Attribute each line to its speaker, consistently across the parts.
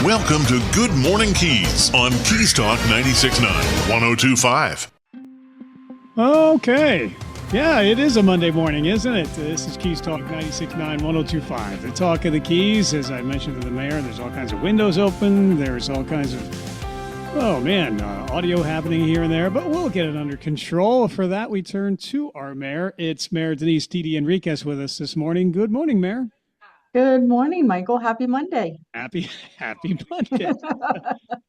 Speaker 1: Welcome to Good Morning Keys on Keys Talk 96.9, 102.5.
Speaker 2: Okay. Yeah, it is a Monday morning, isn't it? This is Keys Talk 96.9, 102.5. The talk of the Keys, as I mentioned to the mayor, there's all kinds of windows open. There's all kinds of, audio happening here and there, but we'll get it under control. For that, we turn to our mayor. It's Mayor Denise Didi Enriquez with us this morning. Good morning, Mayor.
Speaker 3: Good morning, Michael. Happy Monday.
Speaker 2: Happy Monday.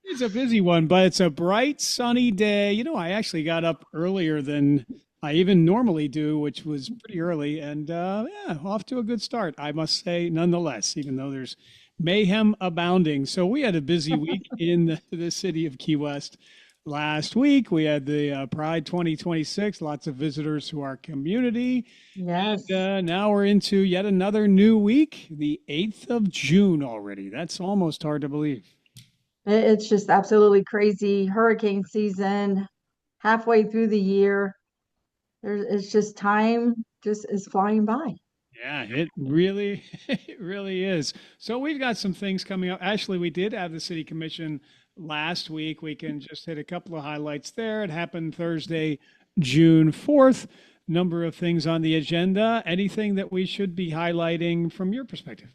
Speaker 2: It's a busy one, but it's a bright, sunny day. You know, I actually got up earlier than I even normally do, which was pretty early, and off to a good start, I must say, nonetheless, even though there's mayhem abounding. So we had a busy week in the city of Key West. Last week, we had the Pride 2026, lots of visitors to our community.
Speaker 3: Yes.
Speaker 2: And now we're into yet another new week, the 8th of June already. That's almost hard to believe.
Speaker 3: It's just absolutely crazy. Hurricane season, halfway through the year. It's just time just is flying by.
Speaker 2: Yeah, it really, it really is. So we've got some things coming up. Actually, we did have the city commission last week. We can just hit a couple of highlights there. It happened Thursday, June 4th. Number of things on the agenda. Anything that we should be highlighting from your perspective?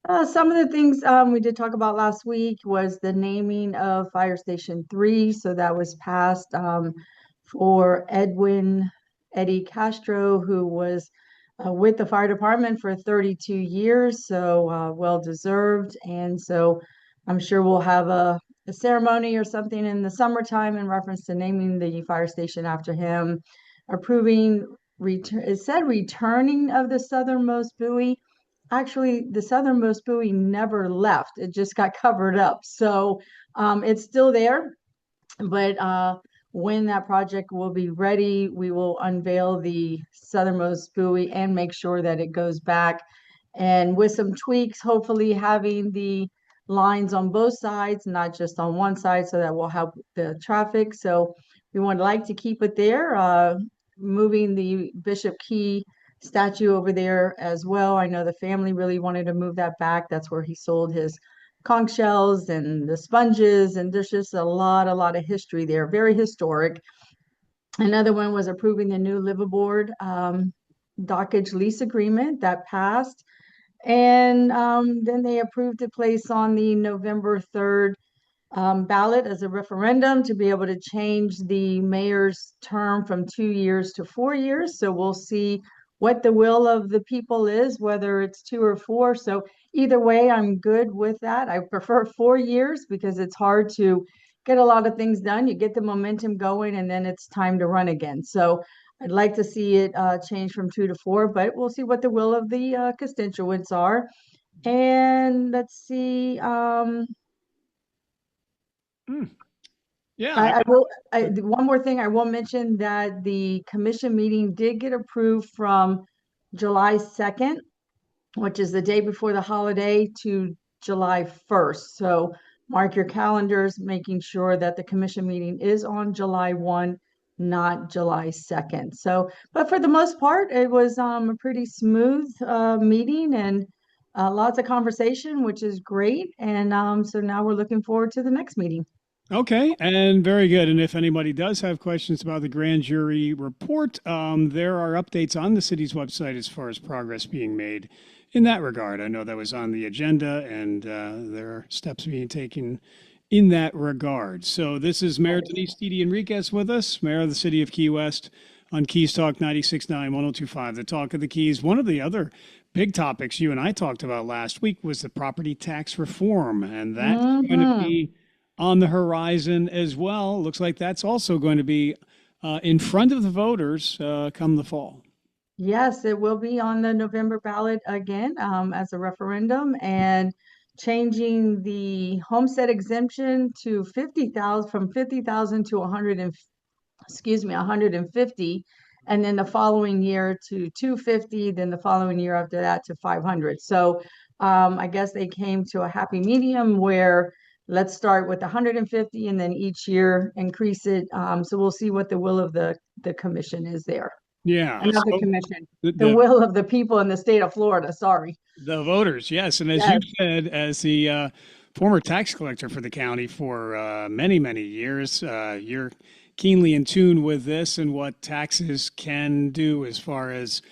Speaker 3: Some of the things we did talk about last week was the naming of Fire Station 3. So that was passed for Eddie Castro, who was with the fire department for 32 years. So well deserved. And so I'm sure we'll have a ceremony or something in the summertime in reference to naming the fire station after him, approving, it said returning of the southernmost buoy. Actually, the southernmost buoy never left. It just got covered up. So it's still there. But when that project will be ready, we will unveil the southernmost buoy and make sure that it goes back. And with some tweaks, hopefully having the lines on both sides, not just on one side, so that will help the traffic. So we would like to keep it there, moving the Bishop Key statue over there as well. I know the family really wanted to move that back. That's where he sold his conch shells and the sponges, and there's just a lot of history there. Very historic. Another one was approving the new liveaboard dockage lease agreement that passed. And then they approved to place on the November 3rd ballot as a referendum to be able to change the mayor's term from 2 years to 4 years. So we'll see what the will of the people is, whether it's 2 or 4. So either way, I'm good with that. I prefer 4 years because it's hard to get a lot of things done. You get the momentum going and then it's time to run again. So I'd like to see it change from 2 to 4, but we'll see what the will of the constituents are. And let's see.
Speaker 2: Yeah.
Speaker 3: One more thing, I will mention that the commission meeting did get approved from July 2nd, which is the day before the holiday, to July 1st. So mark your calendars, making sure that the commission meeting is on July 1, not July 2nd. So, but for the most part, it was a pretty smooth meeting and lots of conversation, which is great. And so now we're looking forward to the next meeting.
Speaker 2: Okay, and very good. And if anybody does have questions about the grand jury report, there are updates on the city's website as far as progress being made in that regard. I know that was on the agenda, and there are steps being taken in that regard. So this is Mayor Denise Didi Enriquez with us, Mayor of the City of Key West, on Keys Talk 96.9, 102.5, the talk of the Keys. One of the other big topics you and I talked about last week was the property tax reform, and that's going to be on the horizon as well. Looks like that's also going to be in front of the voters come the fall.
Speaker 3: Yes, it will be on the November ballot again as a referendum, and changing the homestead exemption to 50,000, from 50,000 to 150, and then the following year to 250, then the following year after that to 500. So I guess they came to a happy medium where let's start with 150 and then each year increase it. So we'll see what the will of the commission is there.
Speaker 2: Yeah.
Speaker 3: Not the commission, the will of the people in the state of Florida. Sorry.
Speaker 2: The voters, yes. And as
Speaker 3: Yes.
Speaker 2: you said, as the former tax collector for the county for many, many years. You're keenly in tune with this and what taxes can do as far as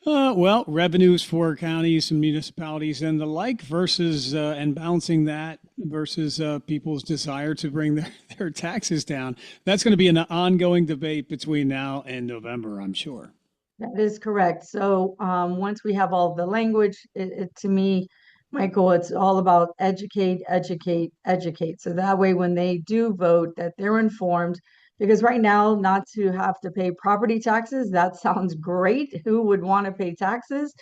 Speaker 2: well, revenues for counties and municipalities and the like versus and balancing that versus people's desire to bring their taxes down. That's going to be an ongoing debate between now and November, I'm sure.
Speaker 3: That is correct. So once we have all the language, to me, Michael, it's all about educate, educate, educate. So that way, when they do vote, that they're informed. Because right now, not to have to pay property taxes, that sounds great. Who would want to pay taxes?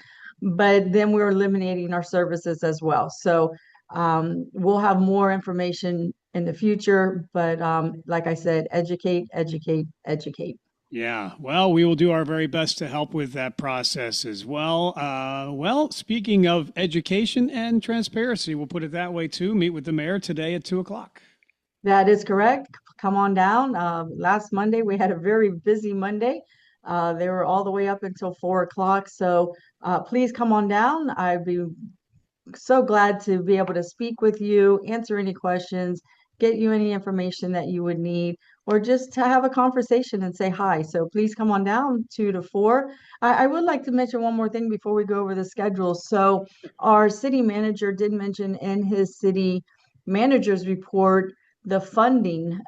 Speaker 3: But then we're eliminating our services as well. So we'll have more information in the future. But like I said, educate, educate, educate.
Speaker 2: Yeah, well, we will do our very best to help with that process as well. Well, speaking of education and transparency, we'll put it that way too. Meet with the mayor today at 2 o'clock.
Speaker 3: That is correct. Come on down. Last Monday, we had a very busy Monday. They were all the way up until 4 o'clock. So please come on down. I'd be so glad to be able to speak with you, answer any questions, get you any information that you would need, or just to have a conversation and say hi. So please come on down 2 to 4. I would like to mention one more thing before we go over the schedule. So our city manager did mention in his city manager's report the funding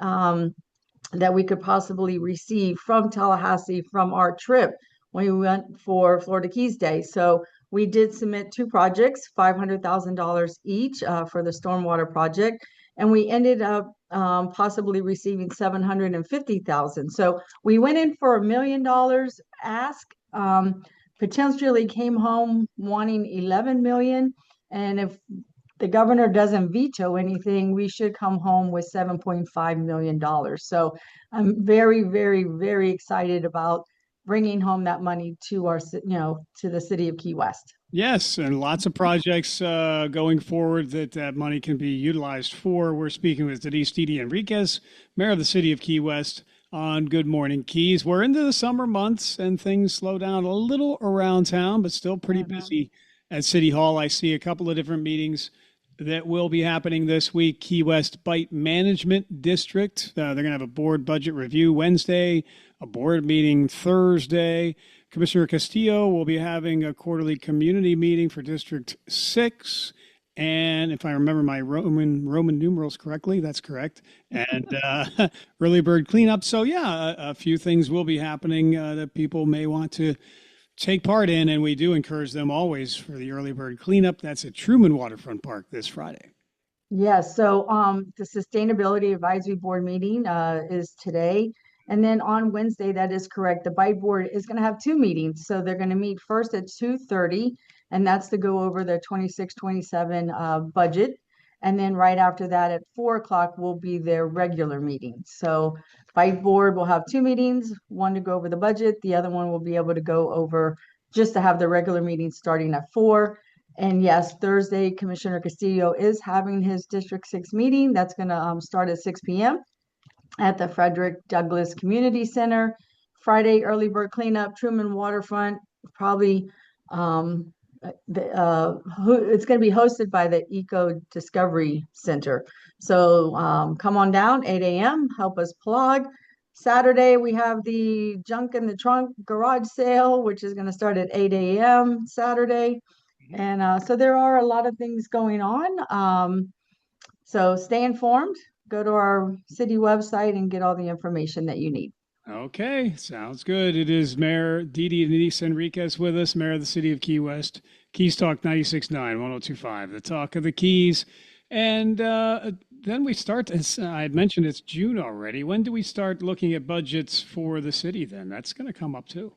Speaker 3: that we could possibly receive from Tallahassee from our trip when we went for Florida Keys Day. So we did submit 2 projects, $500,000 each for the stormwater project, and we ended up possibly receiving $750,000. So we went in for $1 million ask, potentially came home wanting 11 million, and if the governor doesn't veto anything, we should come home with $7.5 million. So I'm very, very, very excited about bringing home that money to our, to the city of Key West.
Speaker 2: Yes, and lots of projects going forward that money can be utilized for. We're speaking with Denise Didi Enriquez, Mayor of the City of Key West, on Good Morning Keys. We're into the summer months and things slow down a little around town, but still pretty busy at City Hall. I see a couple of different meetings that will be happening this week. Key West Bite Management District. They're going to have a board budget review Wednesday, a board meeting Thursday. Commissioner Castillo will be having a quarterly community meeting for District 6. And if I remember my Roman numerals correctly, that's correct. And early bird cleanup. So yeah, a few things will be happening that people may want to take part in, and we do encourage them always for the early bird cleanup. That's at Truman Waterfront Park this Friday.
Speaker 3: Yes, so the Sustainability Advisory Board meeting is today. And then on Wednesday, that is correct, the Bite Board is going to have 2 meetings. So they're going to meet first at 2:30, and that's to go over the 26-27 budget. And then right after that at 4 o'clock will be their regular meeting. So Bite Board will have 2 meetings, one to go over the budget, the other one will be able to go over just to have the regular meeting starting at 4. And yes, Thursday, Commissioner Castillo is having his District 6 meeting. That's going to start at 6 p.m. at the Frederick Douglass Community Center. Friday, early bird cleanup, Truman Waterfront, probably it's going to be hosted by the Eco Discovery Center. So come on down, 8 a.m., help us plug. Saturday, we have the Junk in the Trunk garage sale, which is going to start at 8 a.m. Saturday. And so there are a lot of things going on. So stay informed, go to our city website and get all the information that you need.
Speaker 2: Okay, sounds good. It is Mayor Didi Denise Enriquez with us, Mayor of the City of Key West. Keys Talk 96.9, 102.5, the talk of the Keys. And then we start, as I had mentioned, it's June already. When do we start looking at budgets for the city then? That's going to come up too.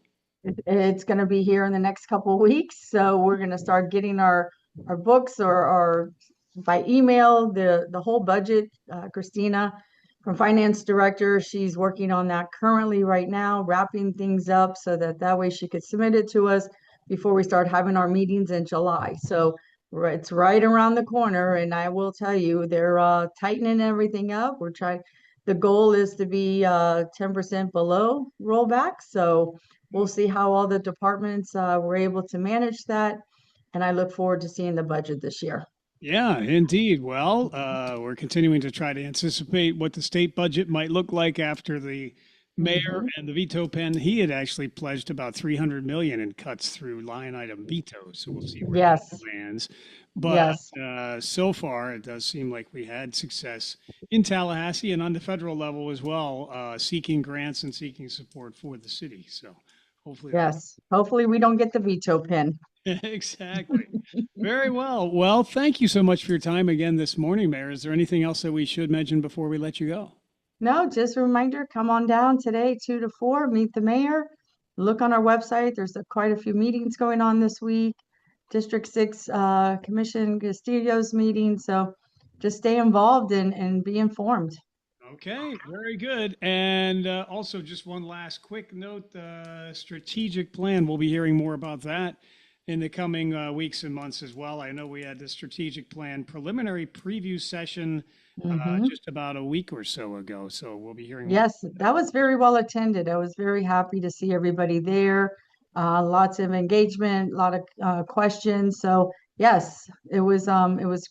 Speaker 3: It's going to be here in the next couple of weeks. So we're going to start getting our books or by email, the whole budget. Christina from Finance Director, she's working on that currently right now, wrapping things up so that way she could submit it to us before we start having our meetings in July. So it's right around the corner, and I will tell you, they're tightening everything up. We're trying. The goal is to be 10% below rollback. So we'll see how all the departments were able to manage that, and I look forward to seeing the budget this year.
Speaker 2: Yeah, indeed. Well, we're continuing to try to anticipate what the state budget might look like after the mayor
Speaker 3: Hmm.
Speaker 2: and the veto pen. He had actually pledged about 300 million in cuts through line item veto. So we'll see where that
Speaker 3: Yes,
Speaker 2: lands. But
Speaker 3: yes,
Speaker 2: so far, it does seem like we had success in Tallahassee and on the federal level as well, seeking grants and seeking support for the city. So hopefully that.
Speaker 3: yes. Hopefully we don't get the veto pen.
Speaker 2: Exactly. Very well. Well, thank you so much for your time again this morning, Mayor. Is there anything else that we should mention before we let you go?
Speaker 3: No, just a reminder, come on down today, 2 to 4, meet the mayor. Look on our website. There's quite a few meetings going on this week. District 6 Commission Castillo's meeting. So just stay involved and be informed.
Speaker 2: Okay, very good. And also, just one last quick note, strategic plan. We'll be hearing more about that in the coming weeks and months as well. I know we had the strategic plan preliminary preview session
Speaker 3: Mhm.
Speaker 2: just about a week or so ago. So we'll be hearing more.
Speaker 3: Yes, that was very well attended. I was very happy to see everybody there. Lots of engagement, a lot of questions. So yes, it was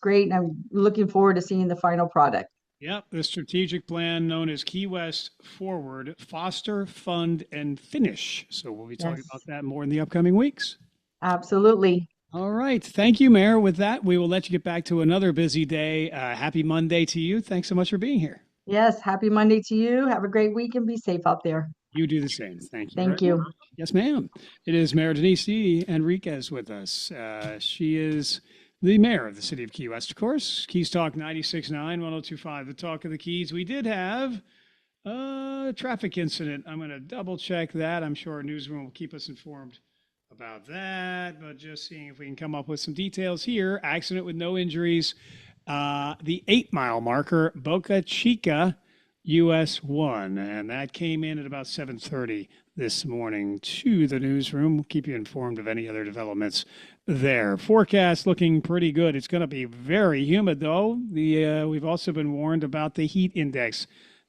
Speaker 3: great, and I'm looking forward to seeing the final product.
Speaker 2: Yep, the strategic plan known as Key West Forward, Foster, Fund, and Finish. So we'll be talking about
Speaker 3: Yes,
Speaker 2: that more in the upcoming weeks.
Speaker 3: absolutely.
Speaker 2: All right. Thank you, Mayor. With that, we will let you get back to another busy day. Happy Monday to you. Thanks so much for being here.
Speaker 3: Yes, happy Monday to you. Have a great week and be safe out there.
Speaker 2: You do the same. Thank you very
Speaker 3: Thank
Speaker 2: much.
Speaker 3: you.
Speaker 2: Yes, ma'am. It is Mayor Denise D. Enriquez with us. She is the mayor of the city of Key West, of course. Keys Talk 96.9, 102.5, the talk of the Keys. We did have a traffic incident. I'm going to double check that. I'm sure our newsroom will keep us informed about that, but just seeing if we can come up with some details here. Accident with no injuries. The 8 mile marker, Boca Chica, US 1, and that came in at about 7:30 this morning to the newsroom. We'll keep you informed of any other developments there. Forecast looking pretty good. It's going to be very humid though. We've also been warned about the heat index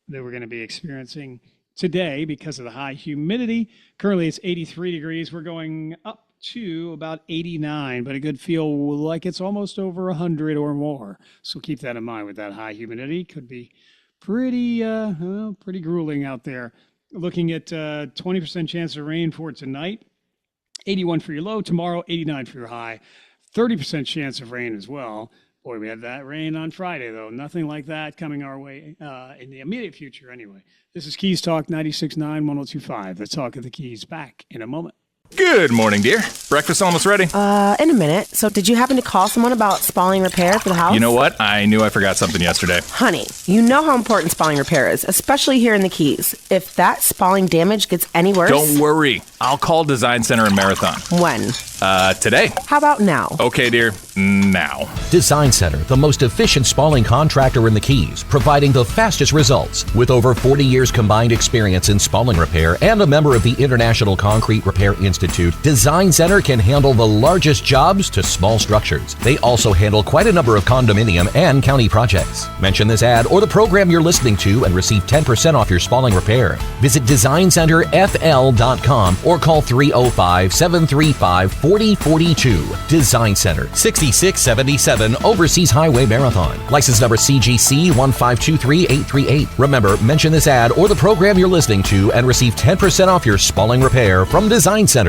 Speaker 2: that we're going to be experiencing today because of the high humidity. Currently it's 83 degrees. We're going up to about 89, but a good feel like it's almost over 100 or more. So keep that in mind with that high humidity. Could be pretty grueling out there. Looking at 20% chance of rain for tonight, 81 for your low. Tomorrow, 89 for your high. 30% chance of rain as well. Boy, we had that rain on Friday, though. Nothing like that coming our way in the immediate future, anyway. This is Keys Talk 96.9, 102.5. The talk of the Keys. Back in a moment.
Speaker 4: Good morning, dear. Breakfast almost ready.
Speaker 5: In a minute. So did you happen to call someone about spalling repair for the house?
Speaker 4: You know what? I knew I forgot something yesterday.
Speaker 5: Honey, you know how important spalling repair is, especially here in the Keys. If that spalling damage gets any worse...
Speaker 4: Don't worry. I'll call Design Center in Marathon.
Speaker 5: When?
Speaker 4: Today.
Speaker 5: How about now?
Speaker 4: Okay, dear. Now.
Speaker 6: Design Center, the most efficient spalling contractor in the Keys, providing the fastest results. With over 40 years combined experience in spalling repair and a member of the International Concrete Repair Institute, Design Center can handle the largest jobs to small structures. They also handle quite a number of condominium and county projects. Mention this ad or the program you're listening to and receive 10% off your spalling repair. Visit DesignCenterFL.com or call 305-735-4042. Design Center, 6677 Overseas Highway Marathon. License number CGC 1523838. Remember, mention this ad or the program you're listening to and receive 10% off your spalling repair from Design Center.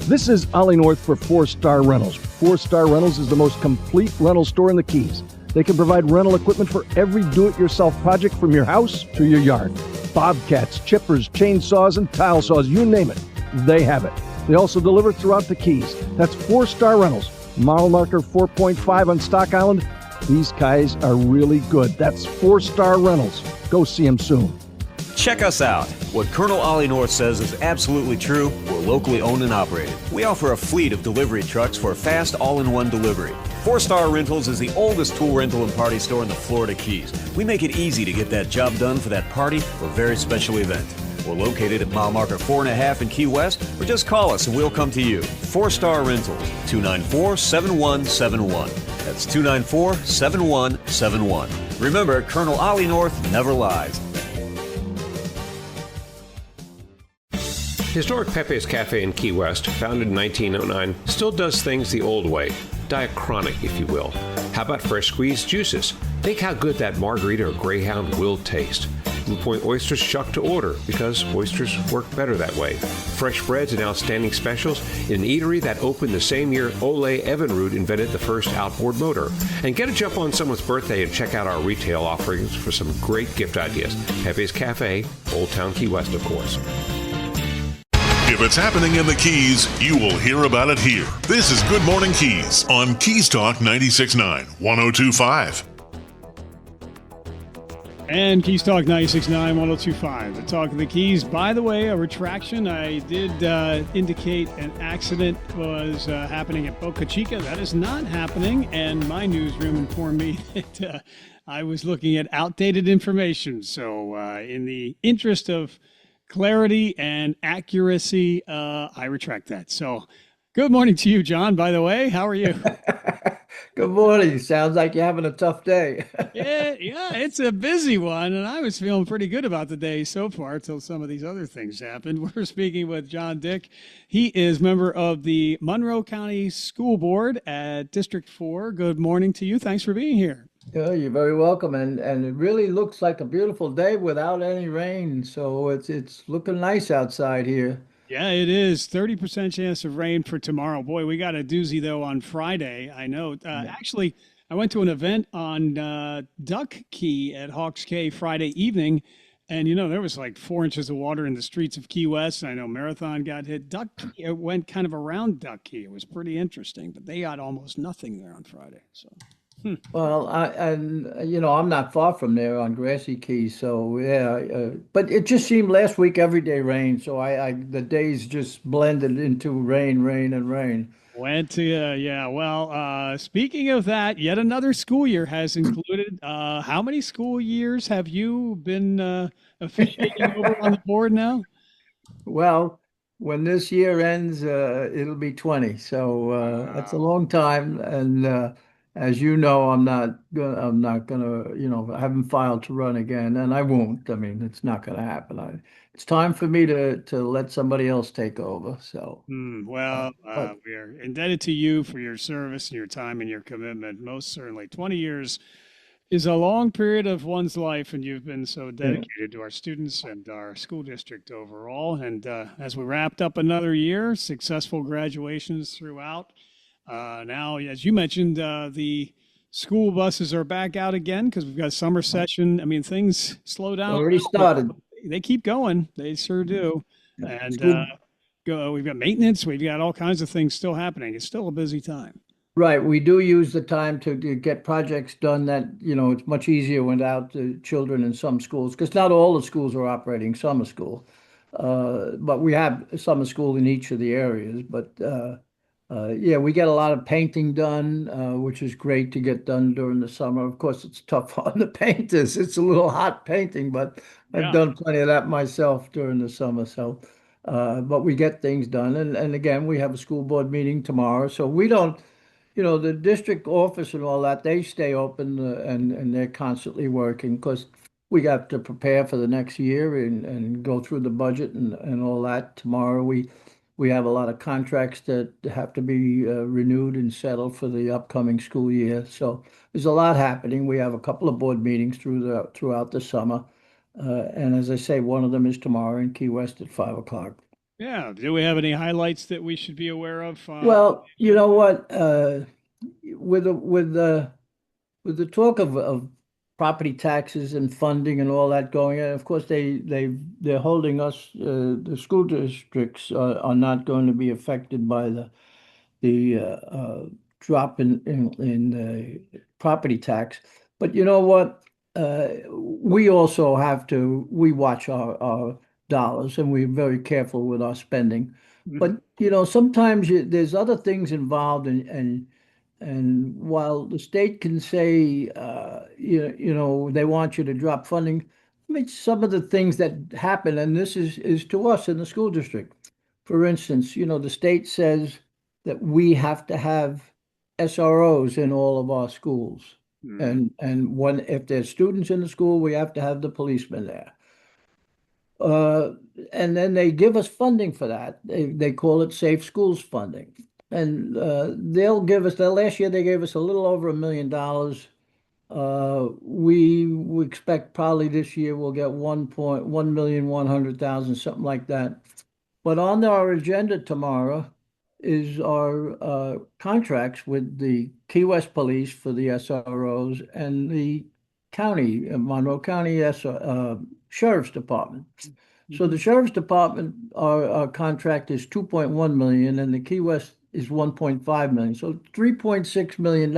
Speaker 7: This is Ollie North for 4-Star Rentals. 4-Star Rentals is the most complete rental store in the Keys. They can provide rental equipment for every do-it-yourself project from your house to your yard. Bobcats, chippers, chainsaws, and tile saws, you name it, they have it. They also deliver throughout the Keys. That's 4-Star Rentals. Model marker 4.5 on Stock Island. These guys are really good. That's 4-Star Rentals. Go see them soon.
Speaker 8: Check us out. What Colonel Ollie North says is absolutely true. We're locally owned and operated. We offer a fleet of delivery trucks for fast all-in-one delivery. 4-Star Rentals is the oldest tool rental and party store in the Florida Keys. We make it easy to get that job done for that party or very special event. We're located at mile marker 4.5 in Key West, or just call us and we'll come to you. 4-Star Rentals, 294-7171. That's 294-7171. Remember, Colonel Ollie North never lies.
Speaker 9: Historic Pepe's Cafe in Key West, founded in 1909, still does things the old way, diachronic, if you will. How about fresh squeezed juices? Think how good that margarita or Greyhound will taste. Blue Point oysters shucked to order because oysters work better that way. Fresh breads and outstanding specials in an eatery that opened the same year Ole Evinrude invented the first outboard motor. And get a jump on someone's birthday and check out our retail offerings for some great gift ideas. Pepe's Cafe, Old Town Key West, of course.
Speaker 1: If it's happening in the Keys, you will hear about it here. This is Good Morning Keys on Keys Talk 96.9, 102.5.
Speaker 2: And Keys Talk 96.9, 102.5. The Talk of the Keys. By the way, a retraction. I did indicate an accident was happening at Boca Chica. That is not happening. And my newsroom informed me that I was looking at outdated information. So in the interest of clarity and accuracy, I retract that. So good morning to you, John, by the way. How are you?
Speaker 10: Good morning. Sounds like you're having a tough day.
Speaker 2: Yeah, it's a busy one, and I was feeling pretty good about the day so far till some of these other things happened. We're speaking with John Dick. He is member of the Monroe County School Board at District 4. Good morning to you. Thanks for being here.
Speaker 10: Yeah, you're very welcome, and it really looks like a beautiful day without any rain. So it's looking nice outside here.
Speaker 2: Yeah, it is. 30% chance of rain for tomorrow. Boy, we got a doozy, though, on Friday. I know. Actually, I went to an event on Duck Key at Hawks Cay Friday evening, and, there was like 4 inches of water in the streets of Key West. I know Marathon got hit. Duck Key, it went kind of around Duck Key. It was pretty interesting, but they got almost nothing there on Friday. So.
Speaker 10: Well, I'm not far from there on Grassy Key, so yeah. But it just seemed last week every day rained, so the days just blended into rain, and rain.
Speaker 2: Went to yeah. Well, speaking of that, yet another school year has included. How many school years have you been officiating over on the board now?
Speaker 10: Well, when this year ends, it'll be 20. So that's a long time, and. As you know, I'm not gonna, I haven't filed to run again, and I won't. I mean, it's not gonna happen. It's time for me to let somebody else take over. So,
Speaker 2: we are indebted to you for your service and your time and your commitment. Most certainly, 20 years is a long period of one's life, and you've been so dedicated to our students and our school district overall. And as we wrapped up another year, successful graduations throughout. Now, as you mentioned, the school buses are back out again because we've got summer session. I mean, things slow down.
Speaker 10: Already started.
Speaker 2: They keep going. They sure do. And we've got maintenance. We've got all kinds of things still happening. It's still a busy time.
Speaker 10: Right. We do use the time to get projects done that, it's much easier without the children in some schools, because not all the schools are operating summer school. But we have summer school in each of the areas. But we get a lot of painting done, which is great to get done during the summer. Of course, it's tough on the painters. It's a little hot painting, but I've done plenty of that myself during the summer. So, but we get things done. And again, we have a school board meeting tomorrow. So we don't, the district office and all that, they stay open and they're constantly working because we got to prepare for the next year and go through the budget and all that. Tomorrow we have a lot of contracts that have to be renewed and settled for the upcoming school year. So there's a lot happening. We have a couple of board meetings throughout the summer. And as I say, one of them is tomorrow in Key West at 5 o'clock.
Speaker 2: Yeah. Do we have any highlights that we should be aware of?
Speaker 10: Well, you know what? With the talk of property taxes and funding and all that going in. Of course, they're holding us. The school districts are not going to be affected by the drop in property tax. But you know what? We also we watch our dollars and we're very careful with our spending. Mm-hmm. But sometimes there's other things involved and while the state can say, they want you to drop funding, I mean, some of the things that happen, and this is to us in the school district. For instance, the state says that we have to have SROs in all of our schools. Mm. And if there's students in the school, we have to have the policemen there. Uh, and then they give us funding for that. They call it Safe Schools funding. And they'll give us, last year they gave us a little over $1 million. We expect probably this year we'll get 1,100,000, something like that. But on our agenda tomorrow is our contracts with the Key West Police for the SROs and the county, Monroe County Sheriff's Department. So the Sheriff's Department, our contract is 2.1 million and the Key West is 1.5 million. So $3.6 million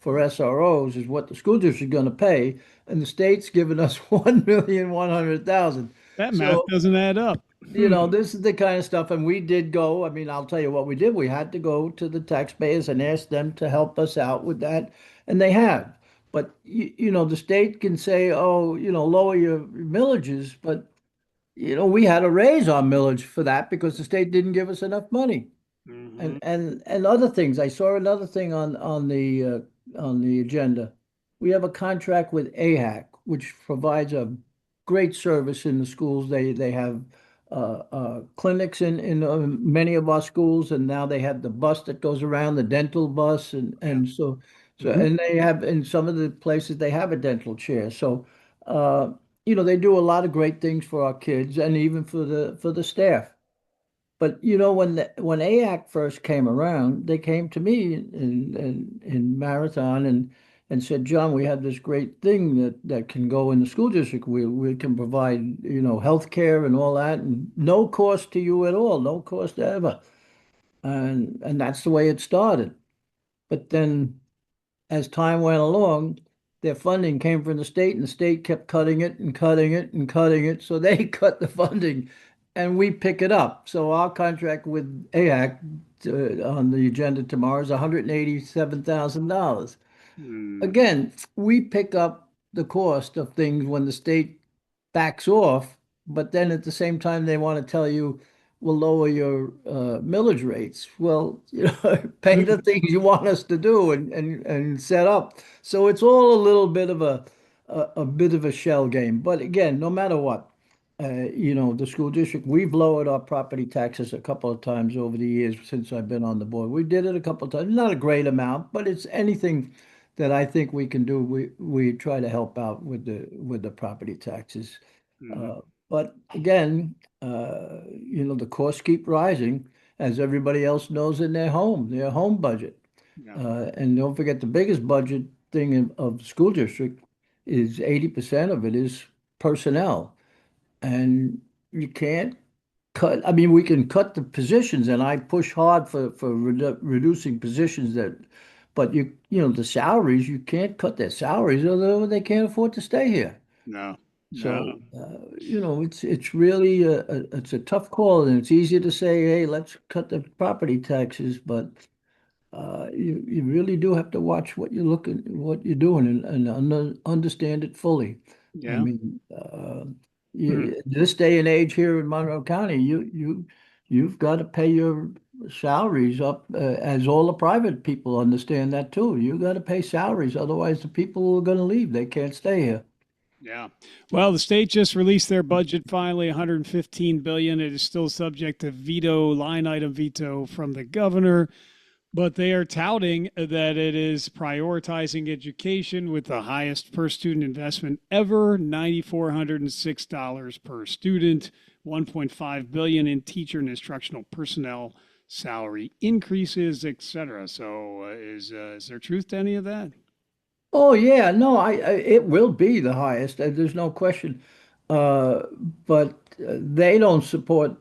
Speaker 10: for SROs is what the school district is going to pay, and the state's giving us 1,100,000.
Speaker 2: That math doesn't add up.
Speaker 10: You know, this is the kind of stuff, and we did go. I mean, I'll tell you what we did. We had to go to the taxpayers and ask them to help us out with that, and they have. But you know, the state can say, "Oh, you know, lower your millages," but you know, we had to raise our millage for that because the state didn't give us enough money. And other things. I saw another thing on the agenda. We have a contract with AHAC, which provides a great service in the schools. They have clinics in many of our schools, and now they have the bus that goes around, the dental bus, and so and they have in some of the places they have a dental chair. So you know, they do a lot of great things for our kids and even for the staff. But you know, when AAC first came around, they came to me in Marathon and said, John, we have this great thing that can go in the school district. We can provide, you know, health care and all that, and no cost to you at all, no cost ever. And that's the way it started. But then as time went along, their funding came from the state, and the state kept cutting it and cutting it and cutting it. So they cut the funding, and we pick it up. So our contract with AAC on the agenda tomorrow is $187,000. Again, we pick up the cost of things when the state backs off, but then at the same time they want to tell you, we'll lower your millage rates. Well, you know, pay the things you want us to do and set up. So it's all a little bit of a bit of a shell game. But again, no matter what, you know, the school district, we've lowered our property taxes a couple of times over the years since I've been on the board. We did it a couple of times, not a great amount, but it's anything that I think we can do. We try to help out with the property taxes. But again, you know, the costs keep rising, as everybody else knows, in their home budget. And don't forget, the biggest budget thing of the school district is 80% of it is personnel. And you can't cut, I mean, we can cut the positions, and I push hard for reducing positions but you know, the salaries, you can't cut their salaries, although they can't afford to stay here.
Speaker 2: No.
Speaker 10: So, you know, it's really it's a tough call, and it's easier to say, hey, let's cut the property taxes, but you really do have to watch what you're doing and understand it fully.
Speaker 2: Yeah.
Speaker 10: I mean, this day and age here in Monroe County, you've got to pay your salaries up, as all the private people understand that too. You got to pay salaries, otherwise the people are going to leave. They can't stay here.
Speaker 2: Yeah. Well, the state just released their budget finally, $115 billion. It is still subject to line item veto from the governor, but they are touting that it is prioritizing education with the highest per student investment ever, $9,406 per student, $1.5 billion in teacher and instructional personnel salary increases, etc. So is there truth to any of that?
Speaker 10: Oh yeah, no, it will be the highest. There's no question. But they don't support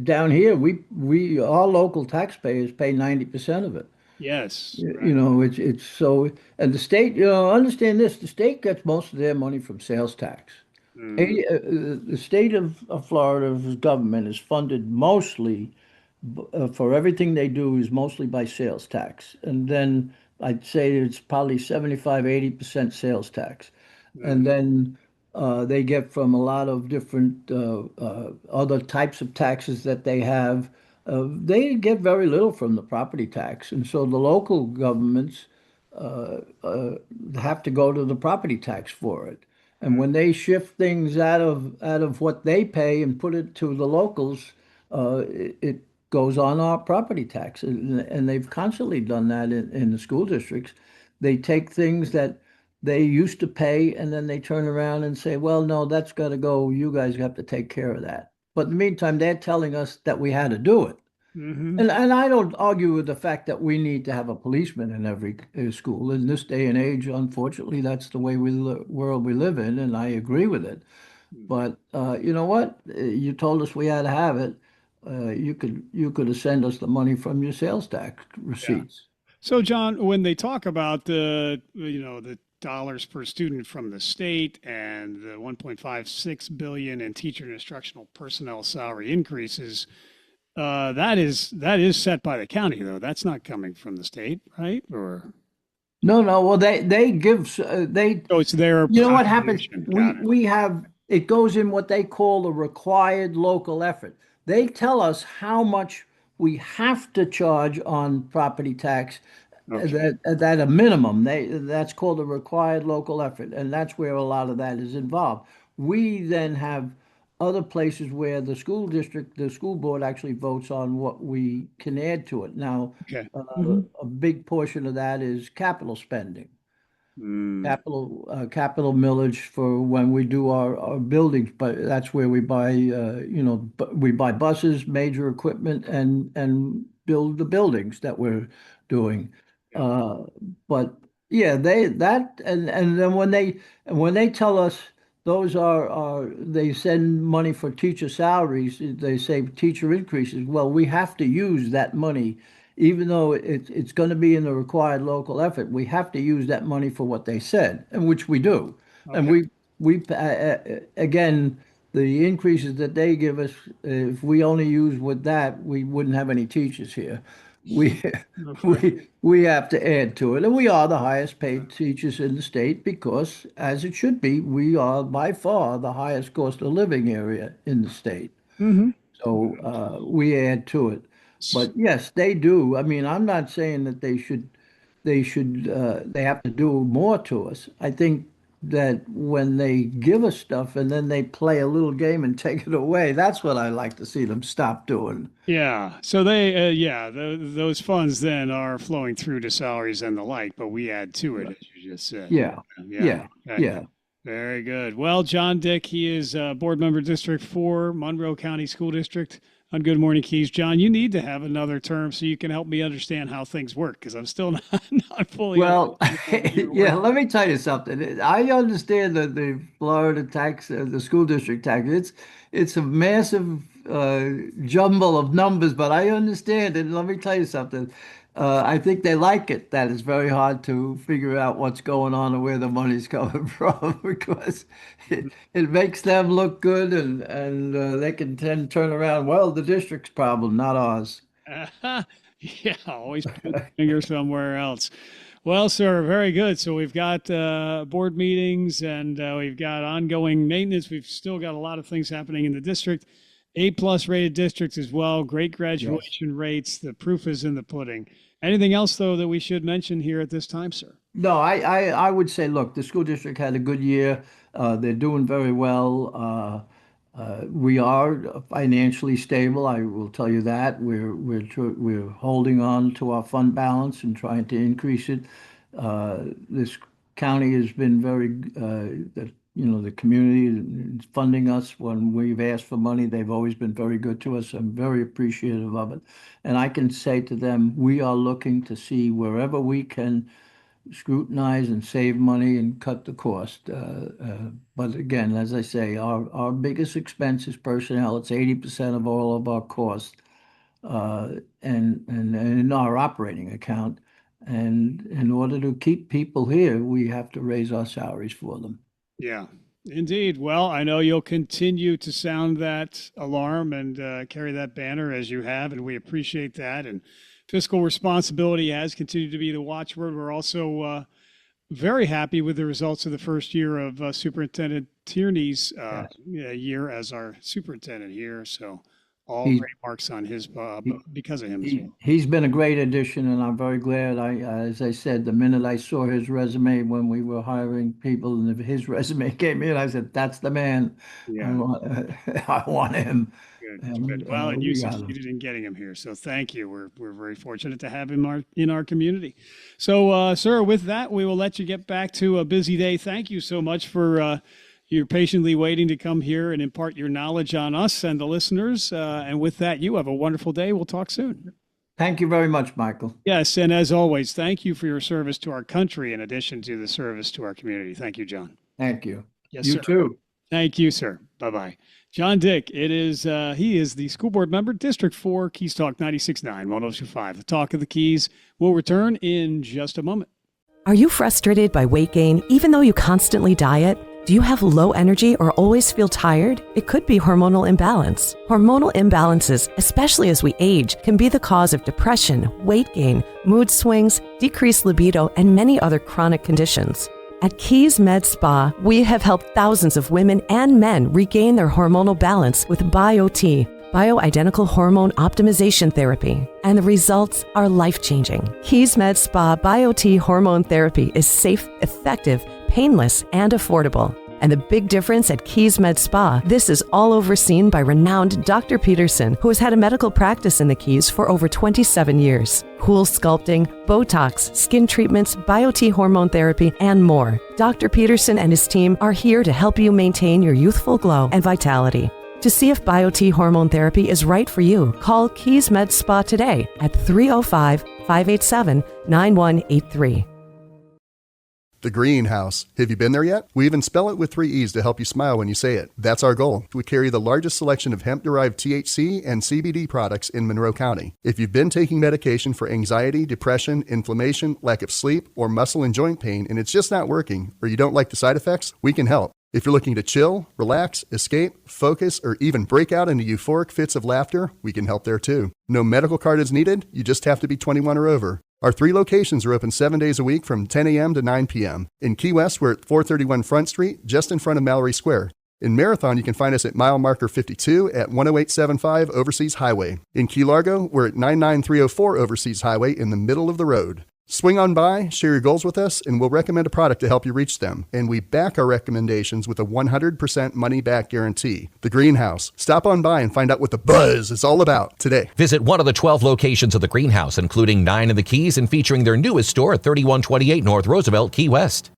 Speaker 10: down here. Our local taxpayers pay 90% of it.
Speaker 2: Yes.
Speaker 10: You know, it's so, and the state, you know, understand this, the state gets most of their money from sales tax. The state of Florida's government is funded mostly for everything they do is mostly by sales tax. And then I'd say it's probably 75–80% sales tax. And then they get from a lot of different other types of taxes that they have. They get very little from the property tax. And so the local governments have to go to the property tax for it. And when they shift things out of what they pay and put it to the locals, it goes on our property tax. And they've constantly done that in the school districts. They take things that they used to pay and then they turn around and say, well, no, that's got to go. You guys have to take care of that. But in the meantime, they're telling us that we had to do it. And I don't argue with the fact that we need to have a policeman in every school. In this day and age, unfortunately, that's the way world we live in, and I agree with it. But you know what? You told us we had to have it. You could have sent us the money from your sales tax receipts.
Speaker 2: So, John, when they talk about the dollars per student from the state and the 1.56 billion in teacher and instructional personnel salary increases, that is set by the county, though. That's not coming from the state, right? Or
Speaker 10: No. Well, they give they.
Speaker 2: oh, it's their.
Speaker 10: You know what happens?
Speaker 2: contribution. Got it.
Speaker 10: We have it goes in what they call the required local effort. They tell us how much we have to charge on property tax. That a minimum. That's called a required local effort, and that's where a lot of that is involved. We then have other places where the school district, the school board actually votes on what we can add to it. Now,
Speaker 2: Okay.
Speaker 10: a big portion of that is capital spending. Capital millage for when we do our buildings, but that's where we buy we buy buses, major equipment, and build the buildings that we're doing. But yeah, and then when they tell us those are they send money for teacher salaries, they say teacher increases. Well, we have to use that money. Even though it's going to be in the required local effort, we have to use that money for what they said, and which we do. Okay. And we again, the increases that they give us, if we only use with that, we wouldn't have any teachers here. We have to add to it, and we are the highest paid teachers in the state because, as it should be, we are by far the highest cost of living area in the state. So we add to it. But yes, they do. I mean, I'm not saying that they have to do more to us. I think that when they give us stuff and then they play a little game and take it away, that's what I like to see them stop doing.
Speaker 2: Yeah. So those funds then are flowing through to salaries and the like, but we add to it, as you just said.
Speaker 10: Yeah.
Speaker 2: Okay. Very good. Well, John Dick, he is board member District 4, Monroe County School District. On Good Morning Keys. John, you need to have another term so you can help me understand how things work, because I'm still not fully.
Speaker 10: Well, yeah, let me tell you something. I understand that the Florida tax, the school district tax, it's a massive jumble of numbers, but I understand it. Let me tell you something. I think they like it, that it's very hard to figure out what's going on and where the money's coming from because it makes them look good and they can turn around, well, the district's problem, not ours.
Speaker 2: Yeah, always put the finger somewhere else. Well, sir, very good. So we've got board meetings and we've got ongoing maintenance. We've still got a lot of things happening in the district. A+ rated districts as well. Great graduation rates. The proof is in the pudding. Anything else, though, that we should mention here at this time, sir?
Speaker 10: No, I would say, look, the school district had a good year. They're doing very well. We are financially stable. I will tell you that. We're holding on to our fund balance and trying to increase it. This county has been very the community is funding us when we've asked for money. They've always been very good to us. I'm very appreciative of it. And I can say to them, we are looking to see wherever we can scrutinize and save money and cut the cost. But again, as I say, our biggest expense is personnel. It's 80% of all of our costs and in our operating account. And in order to keep people here, we have to raise our salaries for them.
Speaker 2: Yeah, indeed. Well, I know you'll continue to sound that alarm and carry that banner as you have, and we appreciate that. And fiscal responsibility has continued to be the watchword. We're also very happy with the results of the first year of Superintendent Tierney's year as our superintendent here. So all
Speaker 10: He-
Speaker 2: great marks on his because of him as well.
Speaker 10: He's been a great addition, and I'm very glad. As I said, the minute I saw his resume when we were hiring people, and his resume came in, I said, "That's the man.
Speaker 2: Yeah.
Speaker 10: I want him."
Speaker 2: Good,
Speaker 10: And,
Speaker 2: good. Well, and you
Speaker 10: we got him.
Speaker 2: succeeded in getting him here, so thank you. We're very fortunate to have him in our community. So, sir, with that, we will let you get back to a busy day. Thank you so much for you're patiently waiting to come here and impart your knowledge on us and the listeners. And with that, you have a wonderful day. We'll talk soon.
Speaker 10: Thank you very much, Michael.
Speaker 2: Yes, and as always, thank you for your service to our country in addition to the service to our community. Thank you, John.
Speaker 10: Thank you.
Speaker 2: Yes,
Speaker 10: You
Speaker 2: sir.
Speaker 10: too.
Speaker 2: Thank you, sir. Bye-bye. John Dick, he is the school board member, District 4, Keys Talk 96.9, 102.5. The Talk of the Keys will return in just a moment.
Speaker 11: Are you frustrated by weight gain even though you constantly diet? Do you have low energy or always feel tired? It could be hormonal imbalance. Hormonal imbalances, especially as we age, can be the cause of depression, weight gain, mood swings, decreased libido, and many other chronic conditions. At Keys Med Spa, we have helped thousands of women and men regain their hormonal balance with BioT, bioidentical hormone optimization therapy, and the results are life-changing. Keys Med Spa BioT hormone therapy is safe, effective, painless, and affordable. And the big difference at Keys Med Spa, this is all overseen by renowned Dr. Peterson, who has had a medical practice in the Keys for over 27 years. Cool sculpting, Botox, skin treatments, BioT hormone therapy, and more. Dr. Peterson and his team are here to help you maintain your youthful glow and vitality. To see if BioT hormone therapy is right for you, call Keys Med Spa today at 305-587-9183.
Speaker 12: The Greenhouse. Have you been there yet? We even spell it with 3 E's to help you smile when you say it. That's our goal. We carry the largest selection of hemp-derived THC and CBD products in Monroe County. If you've been taking medication for anxiety, depression, inflammation, lack of sleep, or muscle and joint pain and it's just not working, or you don't like the side effects, we can help. If you're looking to chill, relax, escape, focus, or even break out into euphoric fits of laughter, we can help there too. No medical card is needed. You just have to be 21 or over. Our 3 locations are open 7 days a week from 10 a.m. to 9 p.m. In Key West, we're at 431 Front Street, just in front of Mallory Square. In Marathon, you can find us at mile marker 52 at 10875 Overseas Highway. In Key Largo, we're at 99304 Overseas Highway in the middle of the road. Swing on by, share your goals with us, and we'll recommend a product to help you reach them. And we back our recommendations with a 100% money-back guarantee. The Greenhouse. Stop on by and find out what the buzz is all about today.
Speaker 6: Visit one of the 12 locations of the Greenhouse, including 9 in the Keys and featuring their newest store at 3128 North Roosevelt, Key West.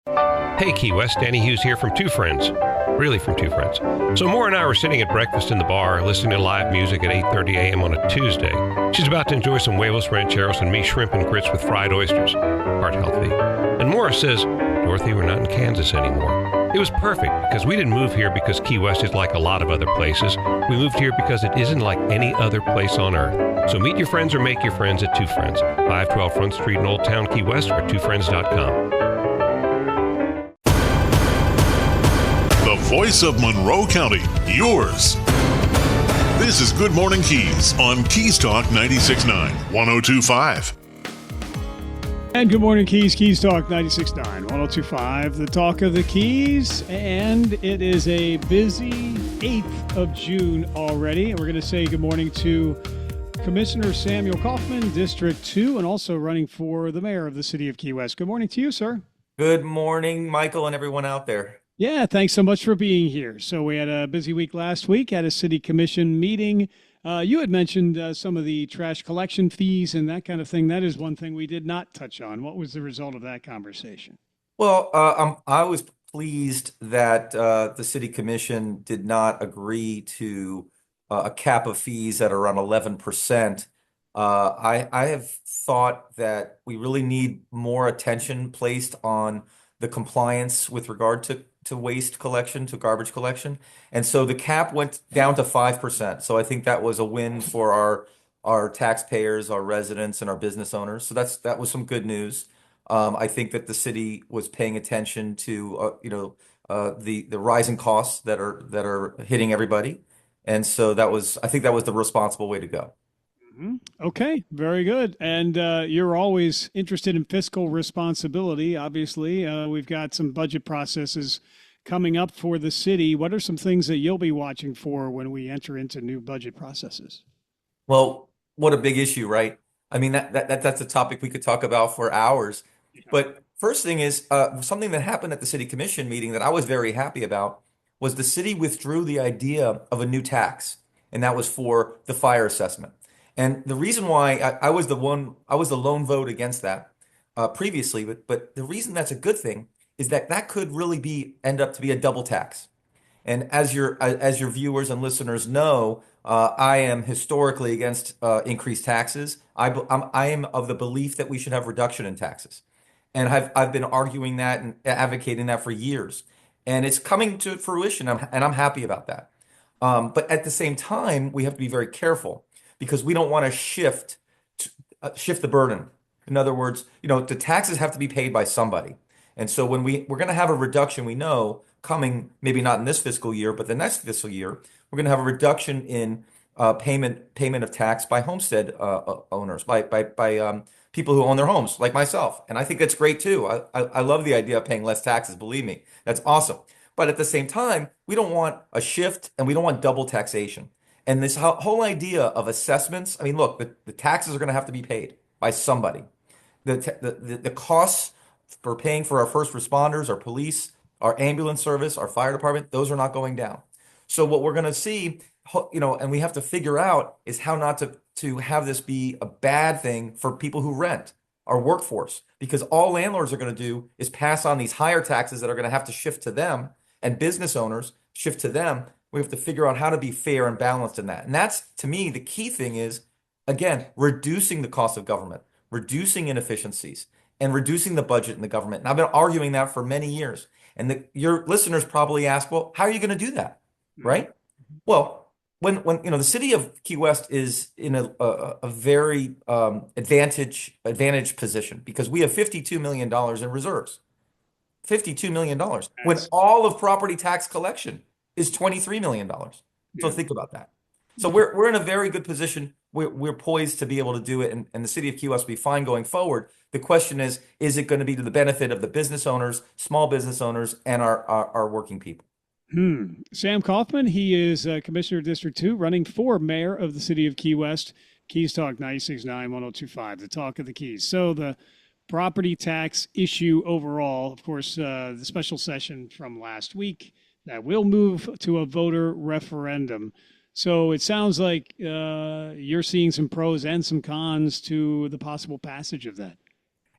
Speaker 9: Hey, Key West, Danny Hughes here from Two Friends. Really from Two Friends. So Maura and I were sitting at breakfast in the bar, listening to live music at 8:30 a.m. on a Tuesday. She's about to enjoy some huevos rancheros and me shrimp and grits with fried oysters. Heart healthy. And Maura says, Dorothy, we're not in Kansas anymore. It was perfect because we didn't move here because Key West is like a lot of other places. We moved here because it isn't like any other place on earth. So meet your friends or make your friends at Two Friends, 512 Front Street in Old Town Key West or twofriends.com.
Speaker 1: The voice of Monroe County, yours. This is Good Morning Keys on Keys Talk 96.9, 102.5.
Speaker 2: And good morning, Keys. Keys Talk 96.9, 102.5, the Talk of the Keys. And it is a busy 8th of June already. And we're going to say good morning to Commissioner Samuel Kaufman, District 2, and also running for the mayor of the city of Key West. Good morning to you, sir.
Speaker 13: Good morning, Michael, and everyone out there.
Speaker 2: Yeah, thanks so much for being here. So we had a busy week last week, had a city commission meeting. You had mentioned some of the trash collection fees and that kind of thing. That is one thing we did not touch on. What was the result of that conversation?
Speaker 13: Well, I was pleased that the city commission did not agree to a cap of fees at around 11%. I have thought that we really need more attention placed on the compliance with regard to waste collection, to garbage collection. And so the cap went down to 5%. So I think that was a win for our taxpayers, our residents, and our business owners. So that was some good news. I think that the city was paying attention to the rising costs that are hitting everybody. And so I think that was the responsible way to go.
Speaker 2: Okay, very good. And you're always interested in fiscal responsibility. Obviously, we've got some budget processes coming up for the city. What are some things that you'll be watching for when we enter into new budget processes?
Speaker 13: Well, what a big issue, right? I mean, that's a topic we could talk about for hours. But first thing is something that happened at the city commission meeting that I was very happy about was the city withdrew the idea of a new tax, and that was for the fire assessment. And the reason why I was the lone vote against that previously, but the reason that's a good thing is that that could really end up to be a double tax. And as your viewers and listeners know, I am historically against increased taxes. I am of the belief that we should have reduction in taxes, and I've been arguing that and advocating that for years, and it's coming to fruition, and I'm happy about that. But at the same time, we have to be very careful because we don't want to shift the burden. In other words, the taxes have to be paid by somebody, and so when we're going to have a reduction, we know coming, maybe not in this fiscal year, but the next fiscal year, we're going to have a reduction in payment of tax by homestead owners, by people who own their homes, like myself. And I think that's great too. I love the idea of paying less taxes. Believe me, that's awesome. But at the same time, we don't want a shift and we don't want double taxation. And this whole idea of assessments, I mean, look, the taxes are going to have to be paid by somebody. The costs for paying for our first responders, our police, our ambulance service, our fire department, those are not going down. So what we're going to see, and we have to figure out is how not to have this be a bad thing for people who rent, our workforce, because all landlords are going to do is pass on these higher taxes that are going to have to shift to them, and business owners shift to them. We have to figure out how to be fair and balanced in that. And that's, to me, the key thing is, again, reducing the cost of government, reducing inefficiencies, and reducing the budget in the government. And I've been arguing that for many years. And your listeners probably ask, well, how are you going to do that? Right? Well, when the city of Key West is in a very advantage position because we have $52 million in reserves. $52 million when all of property tax collection is $23 million. So think about that. So we're in a very good position. We're poised to be able to do it, and the city of Key West will be fine going forward. The question is it going to be to the benefit of the business owners, small business owners, and our working people?
Speaker 2: Sam Kaufman, he is Commissioner of District 2, running for mayor of the city of Key West. Keys Talk 96.9, 102.5, the talk of the Keys. So the property tax issue overall, of course, the special session from last week, that will move to a voter referendum. So it sounds like you're seeing some pros and some cons to the possible passage of that.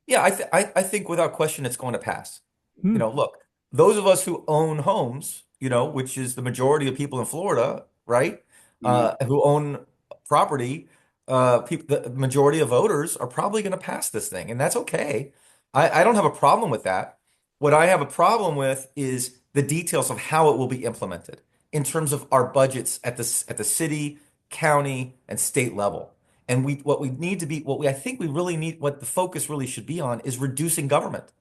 Speaker 13: Yeah, I think without question it's going to pass. Look, those of us who own homes, which is the majority of people in Florida, right, who own property, the majority of voters are probably going to pass this thing, and that's okay. I don't have a problem with that. What I have a problem with is the details of how it will be implemented in terms of our budgets at the city, county, and state level. And what the focus really should be on is reducing government.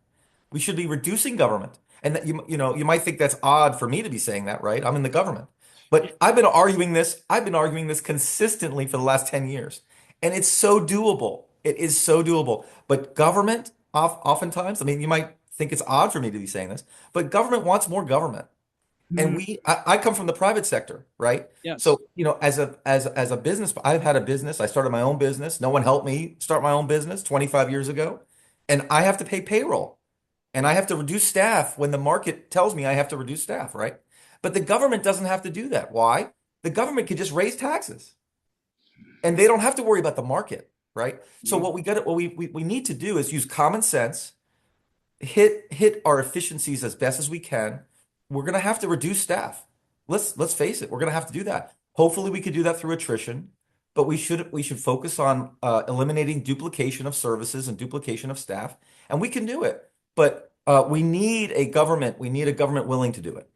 Speaker 13: We should be reducing government. And that, you might think that's odd for me to be saying that, right? I'm in the government. But I've been arguing this consistently for the last 10 years. And it's so doable. It is so doable. But government, oftentimes, I mean, you might think it's odd for me to be saying this, but government wants more government. And I come from the private sector, right?
Speaker 2: Yes.
Speaker 13: So, as a business, I've had a business. I started my own business. No one helped me start my own business 25 years ago. And I have to pay payroll. And I have to reduce staff when the market tells me I have to reduce staff, right? But the government doesn't have to do that. Why? The government can just raise taxes. And they don't have to worry about the market, right? So what we need to do is use common sense, hit our efficiencies as best as we can. We're going to have to reduce staff. Let's face it. We're going to have to do that. Hopefully we could do that through attrition, but we should focus on eliminating duplication of services and duplication of staff, and we can do it. But we need a government willing to do it.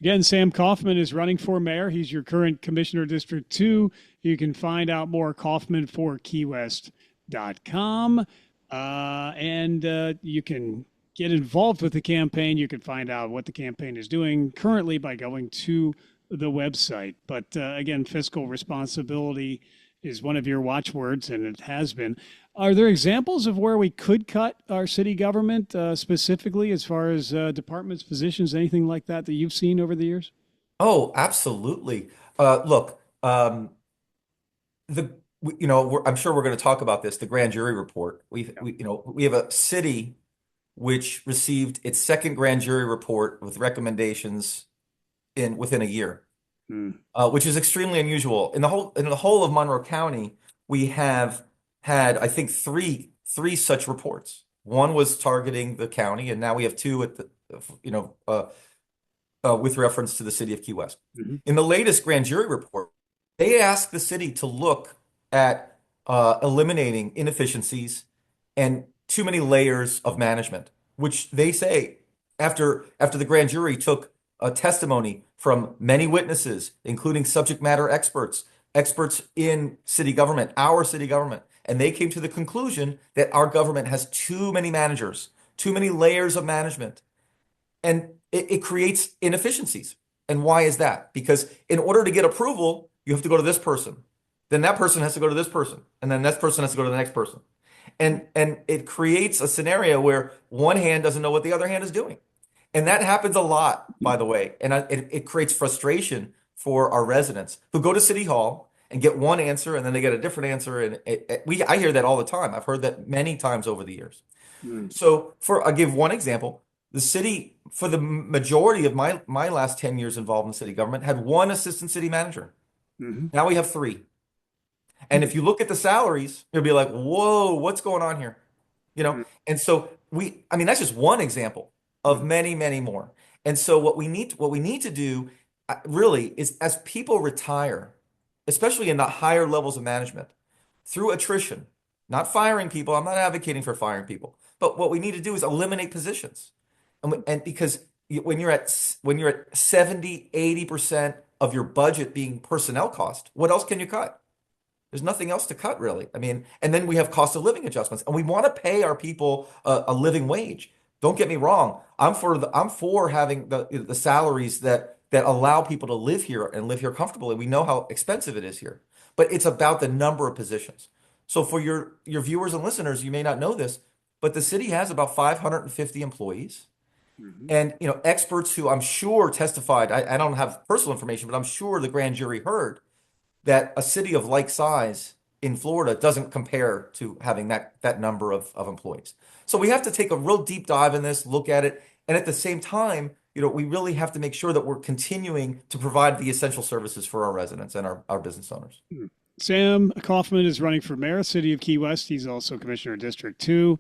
Speaker 2: Again, Sam Kaufman is running for mayor. He's your current Commissioner of District 2. You can find out more at kaufmanforkeywest.com. And you can get involved with the campaign. You can find out what the campaign is doing currently by going to the website. But again, fiscal responsibility is one of your watchwords, and it has been. Are there examples of where we could cut our city government specifically as far as departments, positions, anything like that that you've seen over the years?
Speaker 13: Oh, absolutely. Look, I'm sure we're going to talk about this, the grand jury report. We have a city which received its second grand jury report with recommendations within a year, which is extremely unusual. In the whole of Monroe County, we have had, I think, three such reports. One was targeting the county, and now we have two at with reference to the city of Key West. In the latest grand jury report, they asked the city to look at eliminating inefficiencies and too many layers of management, which they say after the grand jury took a testimony from many witnesses, including subject matter experts in city government, our city government, and they came to the conclusion that our government has too many managers, too many layers of management, and it creates inefficiencies. And why is that? Because in order to get approval, you have to go to this person. Then that person has to go to this person. And then that person has to go to the next person. And it creates a scenario where one hand doesn't know what the other hand is doing. And that happens a lot, by the way. And it creates frustration for our residents who go to City Hall and get one answer and then they get a different answer. And I hear that all the time. I've heard that many times over the years. So I'll give one example. The city, for the majority of my last 10 years involved in city government, had one assistant city manager. Now we have three. And if you look at the salaries, you'll be like, whoa, what's going on here? And so that's just one example of many, many more. And so what we need to do really is, as people retire, especially in the higher levels of management, through attrition, not firing people. I'm not advocating for firing people, but what we need to do is eliminate positions. And because when you're at 70, 80% of your budget being personnel cost, what else can you cut? There's nothing else to cut, really. And then we have cost of living adjustments, and we want to pay our people a living wage. Don't get me wrong. I'm for having the salaries that allow people to live here and live here comfortably. We know how expensive it is here, but it's about the number of positions. So for your viewers and listeners, you may not know this, but the city has about 550 employees. And experts who I'm sure testified, I don't have personal information, but I'm sure the grand jury heard that a city of like size in Florida doesn't compare to having that number of employees. So we have to take a real deep dive in this, look at it, and at the same time, we really have to make sure that we're continuing to provide the essential services for our residents and our business owners.
Speaker 2: Sam Kaufman is running for mayor, City of Key West. He's also Commissioner of District 2.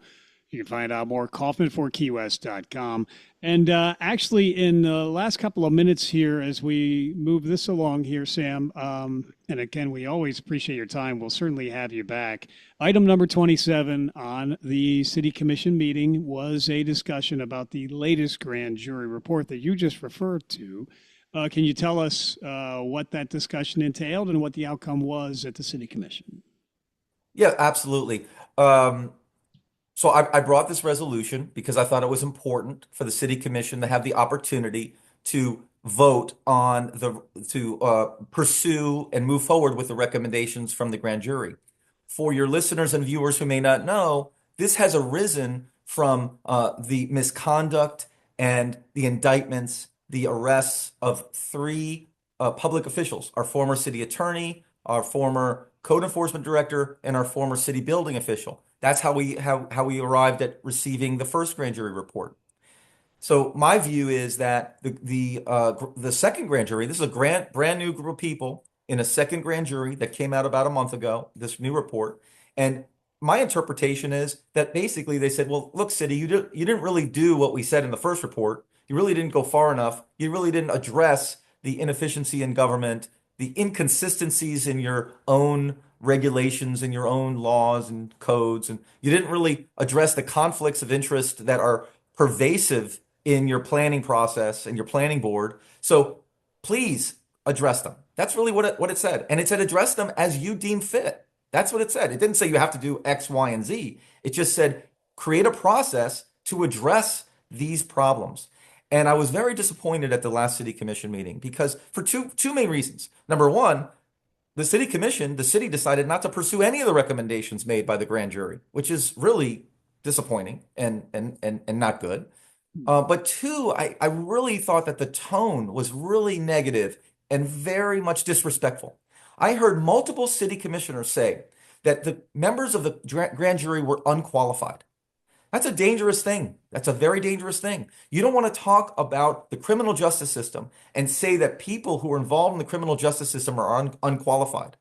Speaker 2: You can find out more, kaufmanforkeywest.com. And actually, in the last couple of minutes here, as we move this along here, Sam, and again, we always appreciate your time. We'll certainly have you back. Item number 27 on the City Commission meeting was a discussion about the latest grand jury report that you just referred to. Can you tell us what that discussion entailed and what the outcome was at the City Commission?
Speaker 13: Yeah, absolutely. So I brought this resolution because I thought it was important for the City Commission to have the opportunity to vote on to pursue and move forward with the recommendations from the grand jury. For your listeners and viewers who may not know, this has arisen from the misconduct and the indictments, the arrests of three public officials: our former city attorney, our former code enforcement director, and our former city building official. That's how we arrived at receiving the first grand jury report. So my view is that the second grand jury, this is a brand new group of people in a second grand jury that came out about a month ago, this new report. And my interpretation is that basically they said, well, look, city, you didn't really do what we said in the first report. You really didn't go far enough. You really didn't address the inefficiency in government, the inconsistencies in your own regulations and your own laws and codes, and you didn't really address the conflicts of interest that are pervasive in your planning process and your planning board. So please address them. That's really what it said. And it said address them as you deem fit. That's what it said. It didn't say you have to do X, Y, and Z. It just said create a process to address these problems. And I was very disappointed at the last City Commission meeting because for two main reasons. Number one, the city commission, the city decided not to pursue any of the recommendations made by the grand jury, which is really disappointing and not good. But two, I really thought that the tone was really negative and very much disrespectful. I heard multiple city commissioners say that the members of the grand jury were unqualified. That's a dangerous thing. That's a very dangerous thing. You don't want to talk about the criminal justice system and say that people who are involved in the criminal justice system are unqualified.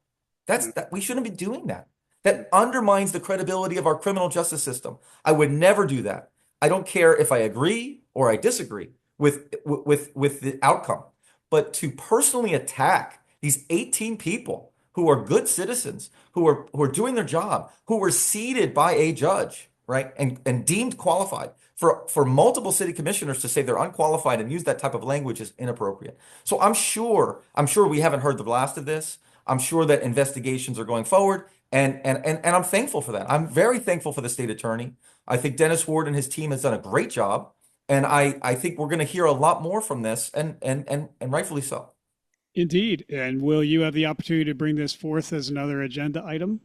Speaker 13: We shouldn't be doing that. That undermines the credibility of our criminal justice system. I would never do that. I don't care if I agree or I disagree with the outcome. But to personally attack these 18 people who are good citizens, who are doing their job, who were seated by a judge, right, and deemed qualified, for multiple city commissioners to say they're unqualified and use that type of language is inappropriate. So I'm sure we haven't heard the last of this. I'm sure that investigations are going forward, and I'm thankful for that. I'm very thankful for the state attorney. I think Dennis Ward and his team has done a great job, and I think we're going to hear a lot more from this, and rightfully so.
Speaker 2: Indeed. And will you have the opportunity to bring this forth as another agenda item?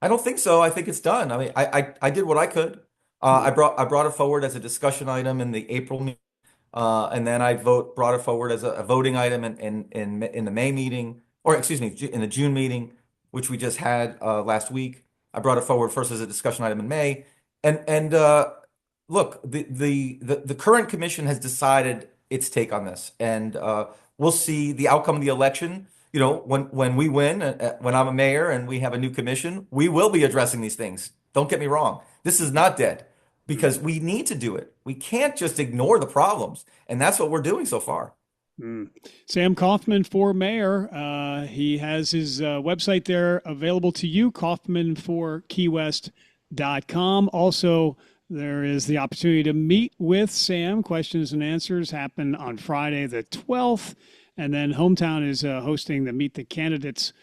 Speaker 13: I don't think so. I think it's done. I mean, I did what I could. I brought it forward as a discussion item in the April meeting, and then I brought it forward as a voting item in the May meeting, or excuse me, in the June meeting, which we just had last week. I brought it forward first as a discussion item in May, and look, the current commission has decided its take on this, and we'll see the outcome of the election. You know, when we win, when I'm a mayor and we have a new commission, we will be addressing these things. Don't get me wrong. This is not dead because we need to do it. We can't just ignore the problems. And that's what we're doing so far.
Speaker 2: Sam Kaufman for mayor. He has his website there available to you, kaufmanforkeywest.com. Also, there is the opportunity to meet with Sam. Questions and answers happen on Friday the 12th. And then Hometown is hosting the Meet the Candidates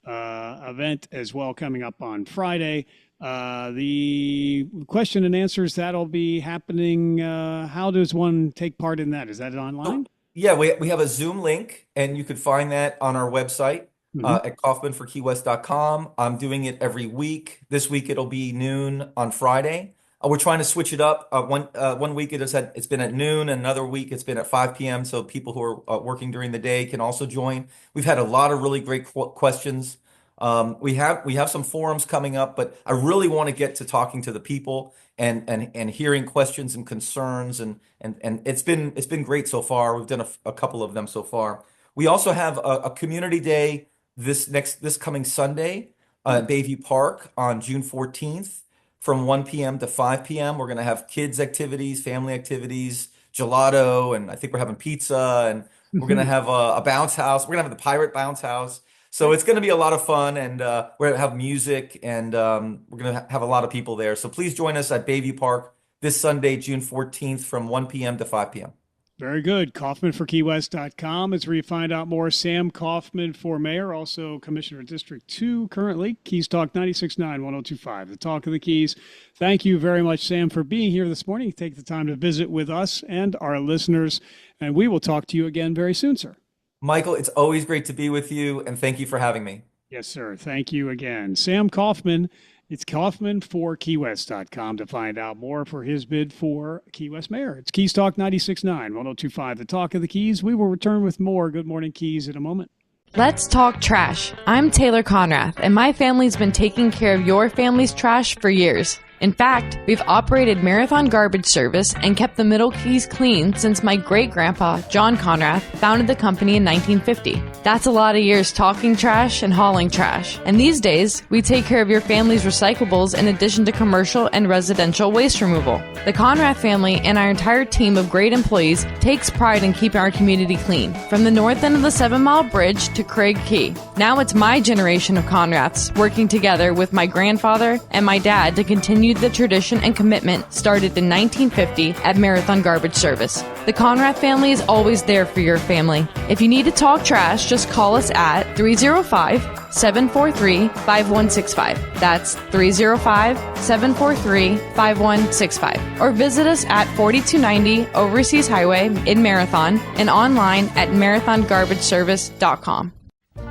Speaker 2: event as well, coming up on Friday. The question and answers, that'll be happening. How does one take part in that? Is that online?
Speaker 13: Yeah, we have a Zoom link, and you could find that on our website at kaufmanforkeywest.com. I'm doing it every week. This week it'll be noon on Friday. We're trying to switch it up. One week it's been at noon, and another week it's been at 5 p.m. So people who are working during the day can also join. We've had a lot of really great questions. We have some forums coming up, but I really want to get to talking to the people and hearing questions and concerns, and it's been great so far. We've done a couple of them so far. We also have a community day this coming Sunday at Bayview Park on June 14th. From 1 p.m. to 5 p.m. We're going to have kids activities, family activities, gelato, and I think we're having pizza, and we're going to have a bounce house. We're going to have the pirate bounce house. So it's going to be a lot of fun, and we're going to have music, and we're going to have a lot of people there. So please join us at Bayview Park this Sunday, June 14th, from 1 p.m. to 5 p.m.
Speaker 2: Very good. KaufmanforKeyWest.com is where you find out more. Sam Kaufman for mayor, also Commissioner of District 2 currently. Keys Talk 96.9, 102.5, the Talk of the Keys. Thank you very much, Sam, for being here this morning. Take the time to visit with us and our listeners, and we will talk to you again very soon, sir.
Speaker 13: Michael, it's always great to be with you, and thank you for having me.
Speaker 2: Yes, sir. Thank you again. Sam Kaufman. It's kaufmanforkeywest.com to find out more for his bid for Key West mayor. It's Keys Talk 96.9, 102.5, the Talk of the Keys. We will return with more Good Morning Keys in a moment.
Speaker 14: Let's talk trash. I'm Taylor Conrath, and my family's been taking care of your family's trash for years. In fact, we've operated Marathon Garbage Service and kept the Middle Keys clean since my great-grandpa, John Conrath, founded the company in 1950. That's a lot of years talking trash and hauling trash. And these days, we take care of your family's recyclables in addition to commercial and residential waste removal. The Conrath family and our entire team of great employees takes pride in keeping our community clean, from the north end of the 7 Mile Bridge to Craig Key. Now it's my generation of Conraths working together with my grandfather and my dad to continue the tradition and commitment started in 1950 at Marathon Garbage Service. The Conrath family is always there for your family. If you need to talk trash, just call us at 305-743-5165. That's 305-743-5165. Or visit us at 4290 Overseas Highway in Marathon and online at marathongarbageservice.com.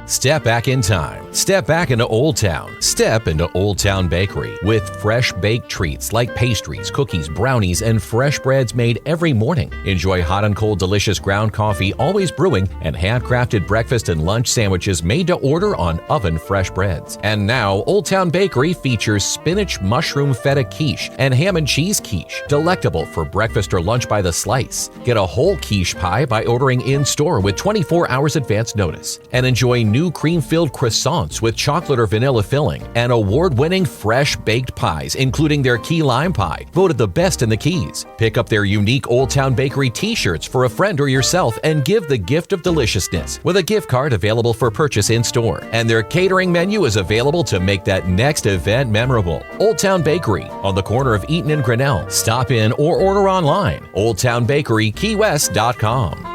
Speaker 6: Step back in time. Step back into Old Town. Step into Old Town Bakery with fresh baked treats like pastries, cookies, brownies, and fresh breads made every morning. Enjoy hot and cold delicious ground coffee always brewing and handcrafted breakfast and lunch sandwiches made to order on oven fresh breads. And now Old Town Bakery features spinach mushroom feta quiche and ham and cheese quiche, delectable for breakfast or lunch by the slice. Get a whole quiche pie by ordering in-store with 24 hours advance notice. And enjoy new cream-filled croissants with chocolate or vanilla filling and award-winning fresh baked pies, including their key lime pie, voted the best in the Keys. Pick up their unique Old Town Bakery t-shirts for a friend or yourself and give the gift of deliciousness with a gift card available for purchase in-store. And their catering menu is available to make that next event memorable. Old Town Bakery on the corner of Eaton and Grinnell. Stop in or order online. OldTownBakeryKeyWest.com.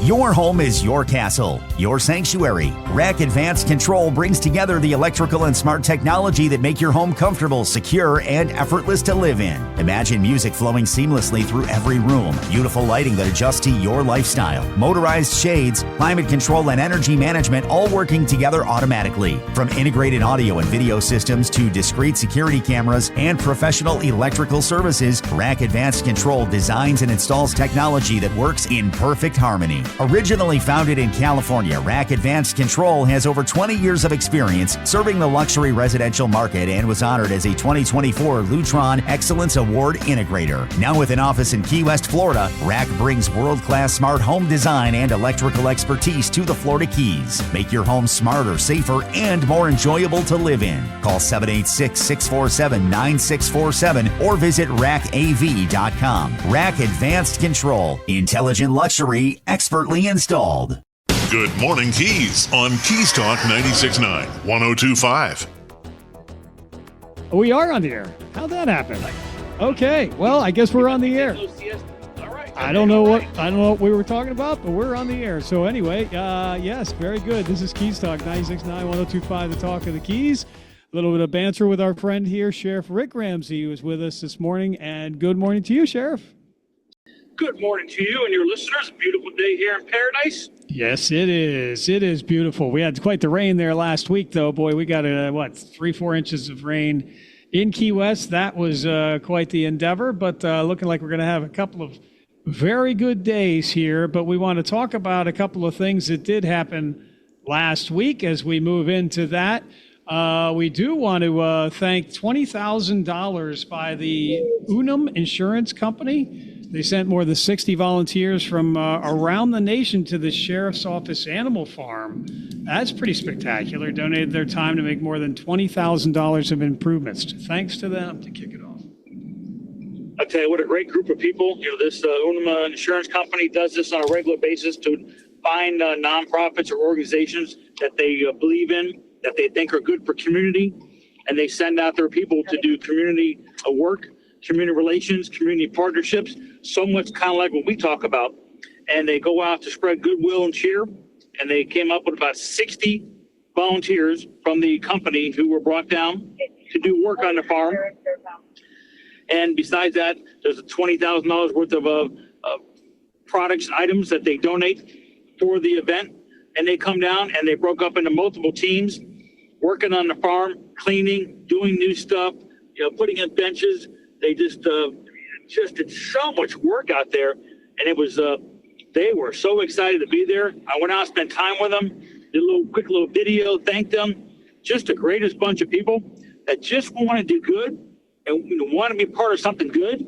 Speaker 15: Your home is your castle, your sanctuary. Rack Advanced Control brings together the electrical and smart technology that make your home comfortable, secure, and effortless to live in. Imagine music flowing seamlessly through every room, beautiful lighting that adjusts to your lifestyle, motorized shades, climate control, and energy management all working together automatically. From integrated audio and video systems to discrete security cameras and professional electrical services, Rack Advanced Control designs and installs technology that works in perfect harmony. Originally founded in California, Rack Advanced Control has over 20 years of experience serving the luxury residential market and was honored as a 2024 Lutron Excellence Award Integrator. Now with an office in Key West, Florida, Rack brings world-class smart home design and electrical expertise to the Florida Keys. Make your home smarter, safer, and more enjoyable to live in. Call 786-647-9647 or visit rackav.com. Rack Advanced Control. Intelligent luxury, expertly installed.
Speaker 1: Good morning, Keys on Keys Talk 96.9, 102.5.
Speaker 2: We are on the air. How'd that happen? Okay, well, I guess we're on the air. I don't know what we were talking about, but we're on the air. So anyway, yes, very good. This is Keys Talk 96.9, 102.5, the talk of the Keys. A little bit of banter with our friend here, Sheriff Rick Ramsey, who is with us this morning. And good morning to you, Sheriff.
Speaker 16: Good morning to you and your listeners. A beautiful day here in paradise.
Speaker 2: Yes, it is. It is beautiful. We had quite the rain there last week, though. Boy, we got 3-4 inches of rain in Key West. That was quite the endeavor, but looking like we're going to have a couple of very good days here. But we want to talk about a couple of things that did happen last week as we move into that. We do want to thank $20,000 by the Unum Insurance Company. They sent more than 60 volunteers from around the nation to the Sheriff's Office Animal Farm. That's pretty spectacular. Donated their time to make more than $20,000 of improvements. Thanks to them to kick it off.
Speaker 16: I tell you what, a great group of people. You know, this Unum Insurance Company does this on a regular basis to find nonprofits or organizations that they believe in, that they think are good for community, and they send out their people to do community work, community relations, community partnerships, so much kind of like what we talk about. And they go out to spread goodwill and cheer. And they came up with about 60 volunteers from the company who were brought down to do work on the farm. And besides that, there's $20,000 worth of products and items that they donate for the event. And they come down and they broke up into multiple teams, working on the farm, cleaning, doing new stuff, you know, putting in benches. They just did so much work out there, and it was they were so excited to be there. I went out, spent time with them, did a quick little video, thanked them. Just the greatest bunch of people that just want to do good and want to be part of something good,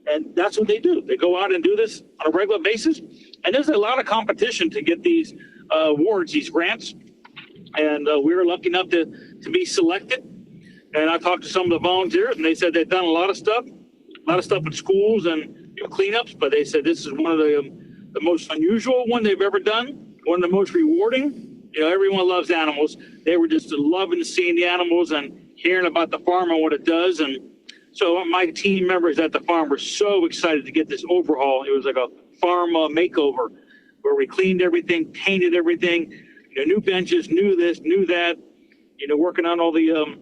Speaker 16: and that's what they do. They go out and do this on a regular basis, and there's a lot of competition to get these awards, these grants, and we were lucky enough to be selected. And I talked to some of the volunteers, and they said they've done a lot of stuff in schools and cleanups, but they said this is one of the most unusual one they've ever done, one of the most rewarding. You know, everyone loves animals. They were just loving seeing the animals and hearing about the farm and what it does. And so my team members at the farm were so excited to get this overhaul. It was like a farm makeover where we cleaned everything, painted everything, new benches, new this, new that, working on all the,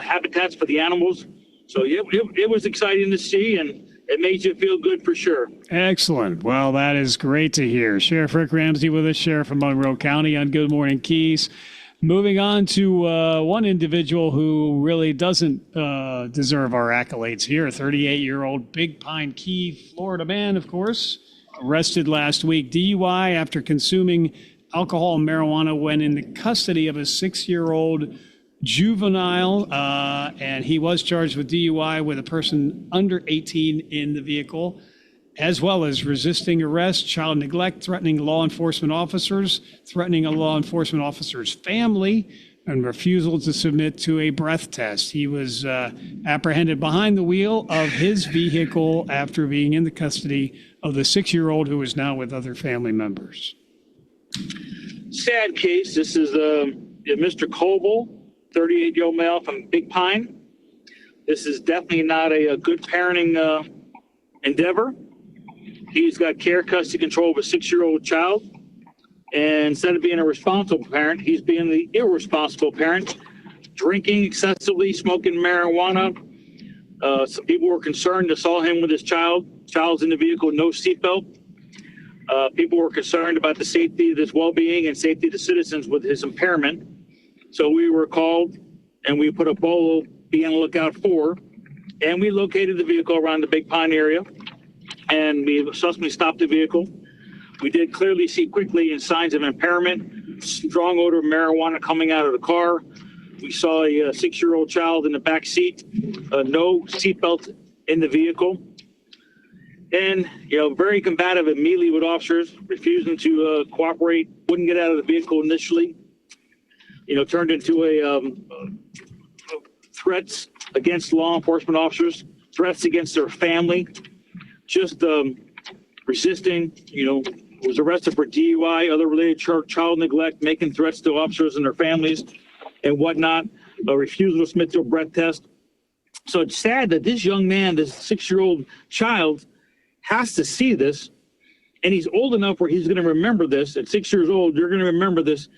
Speaker 16: habitats for the animals. So yeah, it was exciting to see, and it made you feel good for sure.
Speaker 2: Excellent. Well, that is great to hear. Sheriff Rick Ramsey with us, Sheriff of Monroe County on Good Morning Keys. Moving on to one individual who really doesn't deserve our accolades here, a 38-year-old Big Pine Key, Florida man, of course, arrested last week, DUI after consuming alcohol and marijuana when in the custody of a 6-year-old juvenile, and he was charged with DUI with a person under 18 in the vehicle, as well as resisting arrest, child neglect, threatening law enforcement officers, threatening a law enforcement officer's family, and refusal to submit to a breath test. He was apprehended behind the wheel of his vehicle after being in the custody of the 6-year-old who is now with other family members.
Speaker 16: Sad case. This is Mr. Coble, 38-year-old male from Big Pine. This is definitely not a good parenting endeavor. He's got care, custody, control of a 6-year-old child. And instead of being a responsible parent, he's being the irresponsible parent, drinking excessively, smoking marijuana. Some people were concerned to saw him with his child. Child's in the vehicle, no seatbelt. People were concerned about the safety of his well-being and safety of the citizens with his impairment. So we were called and we put a bolo, be on the lookout for, and we located the vehicle around the Big Pine area. And we subsequently stopped the vehicle. We did clearly see quickly in signs of impairment, strong odor of marijuana coming out of the car. We saw a 6-year-old child in the back seat, no seatbelt in the vehicle. And, very combative immediately with officers, refusing to cooperate, wouldn't get out of the vehicle initially. Turned into threats against law enforcement officers, threats against their family. Just resisting, was arrested for DUI, other related child neglect, making threats to officers and their families and whatnot, a refusal to submit to a breath test. So it's sad that this young man, this 6-year-old child, has to see this, and he's old enough where he's going to remember this. At 6 years old, you're going to remember this.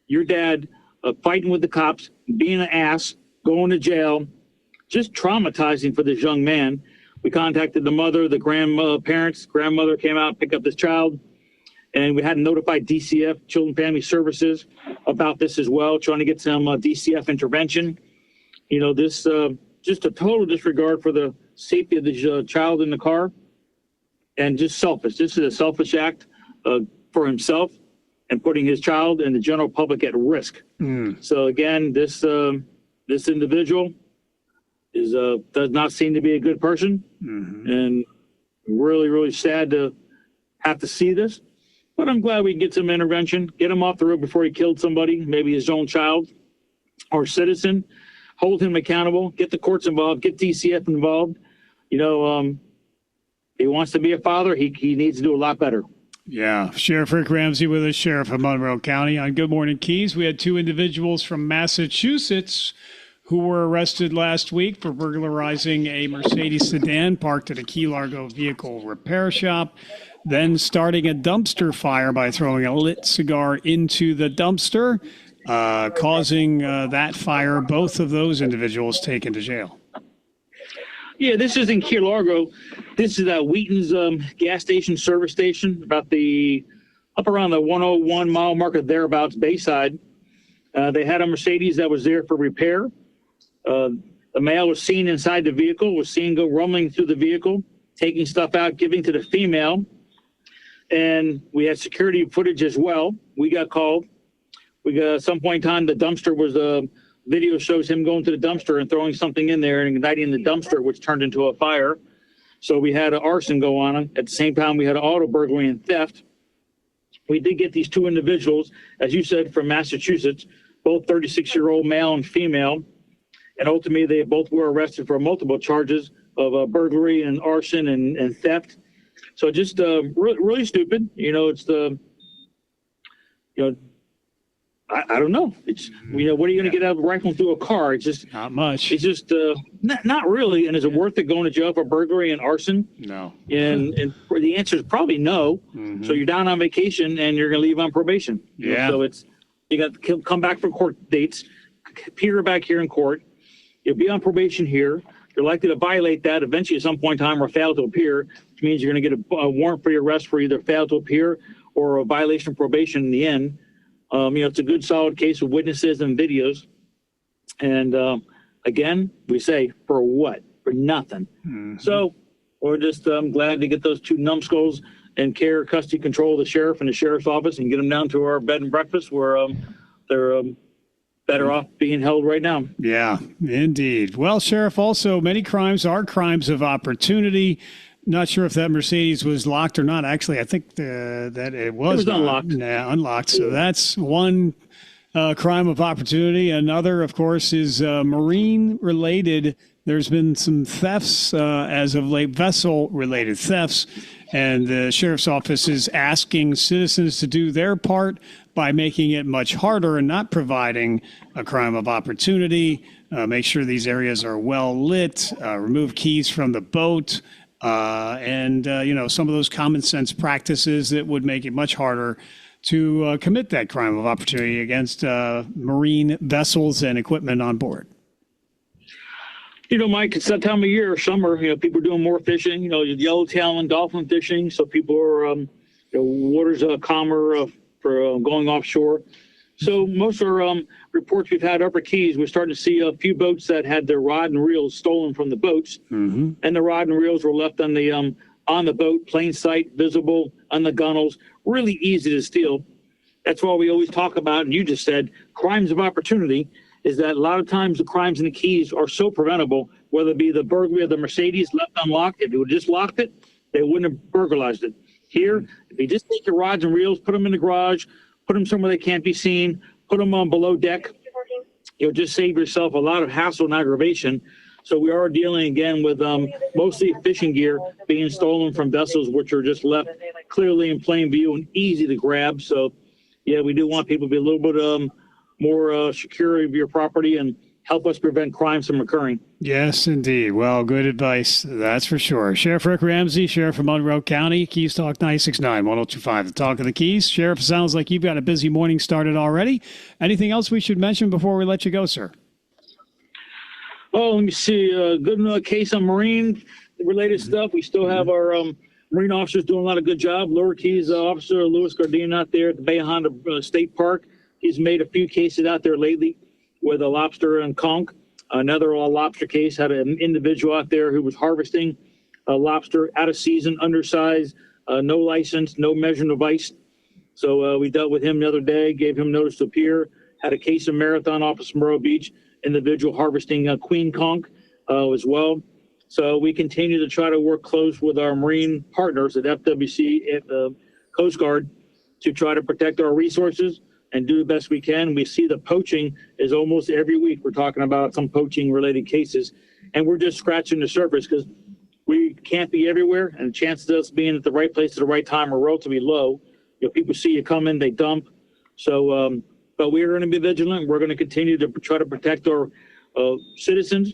Speaker 16: Your dad fighting with the cops, being an ass, going to jail, just traumatizing for this young man. We contacted the mother, the grandparents. Grandmother came out, picked up this child, and we had to notify DCF, Children and Family Services, about this as well, trying to get some DCF intervention. This just a total disregard for the safety of the child in the car, and just selfish. This is a selfish act for himself and putting his child and the general public at risk. So again, this individual does not seem to be a good person, and really, really sad to have to see this. But I'm glad we can get some intervention, get him off the road before he killed somebody, maybe his own child or citizen, hold him accountable, get the courts involved, get DCF involved. He wants to be a father. He needs to do a lot better.
Speaker 2: Yeah. Sheriff Rick Ramsey with us, Sheriff of Monroe County on Good Morning Keys. We had 2 individuals from Massachusetts who were arrested last week for burglarizing a Mercedes sedan parked at a Key Largo vehicle repair shop, then starting a dumpster fire by throwing a lit cigar into the dumpster, causing that fire. Both of those individuals taken to jail.
Speaker 16: Yeah, this is in Key Largo. This is Wheaton's gas station, service station, about up around the 101 mile marker thereabouts, Bayside. They had a Mercedes that was there for repair. The male was seen inside the vehicle, was seen go rumbling through the vehicle, taking stuff out, giving to the female. And we had security footage as well. We got called. At some point in time, the dumpster was video shows him going to the dumpster and throwing something in there and igniting the dumpster, which turned into a fire. So we had an arson go on. At the same time, we had an auto burglary and theft. We did get these 2 individuals, as you said, from Massachusetts, both 36-year-old male and female. And ultimately, they both were arrested for multiple charges of burglary and arson and theft. So just really stupid. It's I don't know. It's, what are you going to get out of rifling through a car? It's just
Speaker 2: not much.
Speaker 16: It's just not really. And is it worth it going to jail for burglary and arson?
Speaker 2: No.
Speaker 16: And the answer is probably no. So you're down on vacation and you're going to leave on probation.
Speaker 2: Yeah.
Speaker 16: So you got to come back for court dates, appear back here in court. You'll be on probation here. you're likely to violate that eventually at some point in time or fail to appear, which means you're going to get a warrant for your arrest for either fail to appear or a violation of probation in the end. It's a good solid case of witnesses and videos. And again, we say, for what? For nothing. Mm-hmm. So we're just glad to get those two numbskulls in care, custody, control of the sheriff and the sheriff's office and get them down to our bed and breakfast where they're better off being held right now.
Speaker 2: Yeah, indeed. Well, Sheriff, also many crimes are crimes of opportunity. Not sure if that Mercedes was locked or not. Actually, I think that it was
Speaker 16: unlocked.
Speaker 2: Yeah, unlocked. So that's one crime of opportunity. Another, of course, is marine-related. There's been some thefts as of late, vessel-related thefts, and the sheriff's office is asking citizens to do their part by making it much harder and not providing a crime of opportunity. Make sure these areas are well lit, remove keys from the boat, and some of those common sense practices that would make it much harder to commit that crime of opportunity against marine vessels and equipment on board.
Speaker 16: Mike, it's that time of year, summer, people are doing more fishing, yellowtail and dolphin fishing. So people are, waters calmer for going offshore. So most of our reports we've had Upper Keys, we're starting to see a few boats that had their rod and reels stolen from the boats. Mm-hmm. And the rod and reels were left on the boat, plain sight, visible, on the gunnels, really easy to steal. That's why we always talk about, and you just said, crimes of opportunity, is that a lot of times the crimes in the Keys are so preventable, whether it be the burglary of the Mercedes left unlocked. If you would just locked it, they wouldn't have burglarized it. Here, if you just take your rods and reels, put them in the garage, put them somewhere they can't be seen, put them on below deck, you'll just save yourself a lot of hassle and aggravation. So we are dealing again with mostly fishing gear being stolen from vessels which are just left clearly in plain view and easy to grab. So, yeah, we do want people to be a little bit more secure of your property and help us prevent crimes from occurring.
Speaker 2: Yes, indeed. Well, good advice. That's for sure. Sheriff Rick Ramsey, Sheriff of Monroe County, Keys Talk 96.9, 102.5, the Talk of the Keys. Sheriff, sounds like you've got a busy morning started already. Anything else we should mention before we let you go, sir?
Speaker 16: Oh, let me see. Good case on marine-related stuff. We still have our marine officers doing a lot of good job. Lower Keys officer Louis Gardine out there at the Bay Honda State Park. He's made a few cases out there lately with a lobster and conch. Another lobster case had an individual out there who was harvesting a lobster out of season, undersized, no license, no measuring device. So we dealt with him the other day, gave him notice to appear, had a case of Marathon off of Murrow Beach, individual harvesting queen conch as well. So we continue to try to work close with our marine partners at FWC and the Coast Guard to try to protect our resources and do the best we can. We see the poaching is almost every week. We're talking about some poaching related cases, and we're just scratching the surface because we can't be everywhere, and the chances of us being at the right place at the right time are relatively low. People see you coming, they dump. So, but we're going to be vigilant. We're going to continue to try to protect our citizens,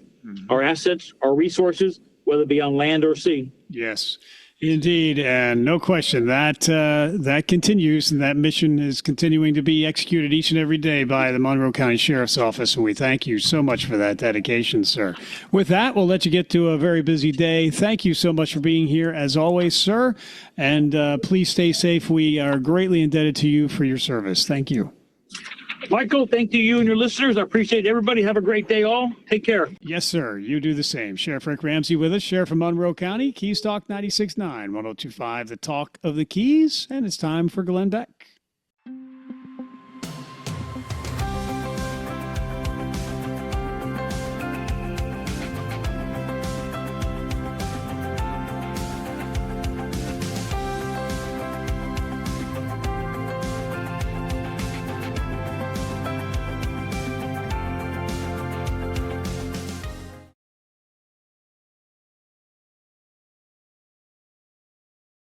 Speaker 16: our assets, our resources, whether it be on land or sea.
Speaker 2: Yes. Indeed, and no question that that continues, and that mission is continuing to be executed each and every day by the Monroe County Sheriff's Office, and we thank you so much for that dedication, sir. With that, we'll let you get to a very busy day. Thank you so much for being here, as always, sir, and please stay safe. We are greatly indebted to you for your service. Thank you.
Speaker 16: Michael, thank you and your listeners. I appreciate everybody. Have a great day all. Take care.
Speaker 2: Yes, sir. You do the same. Sheriff Rick Ramsey with us, Sheriff of Monroe County, Keys Talk 96.9, 102.5, the Talk of the Keys, and it's time for Glenn Beck.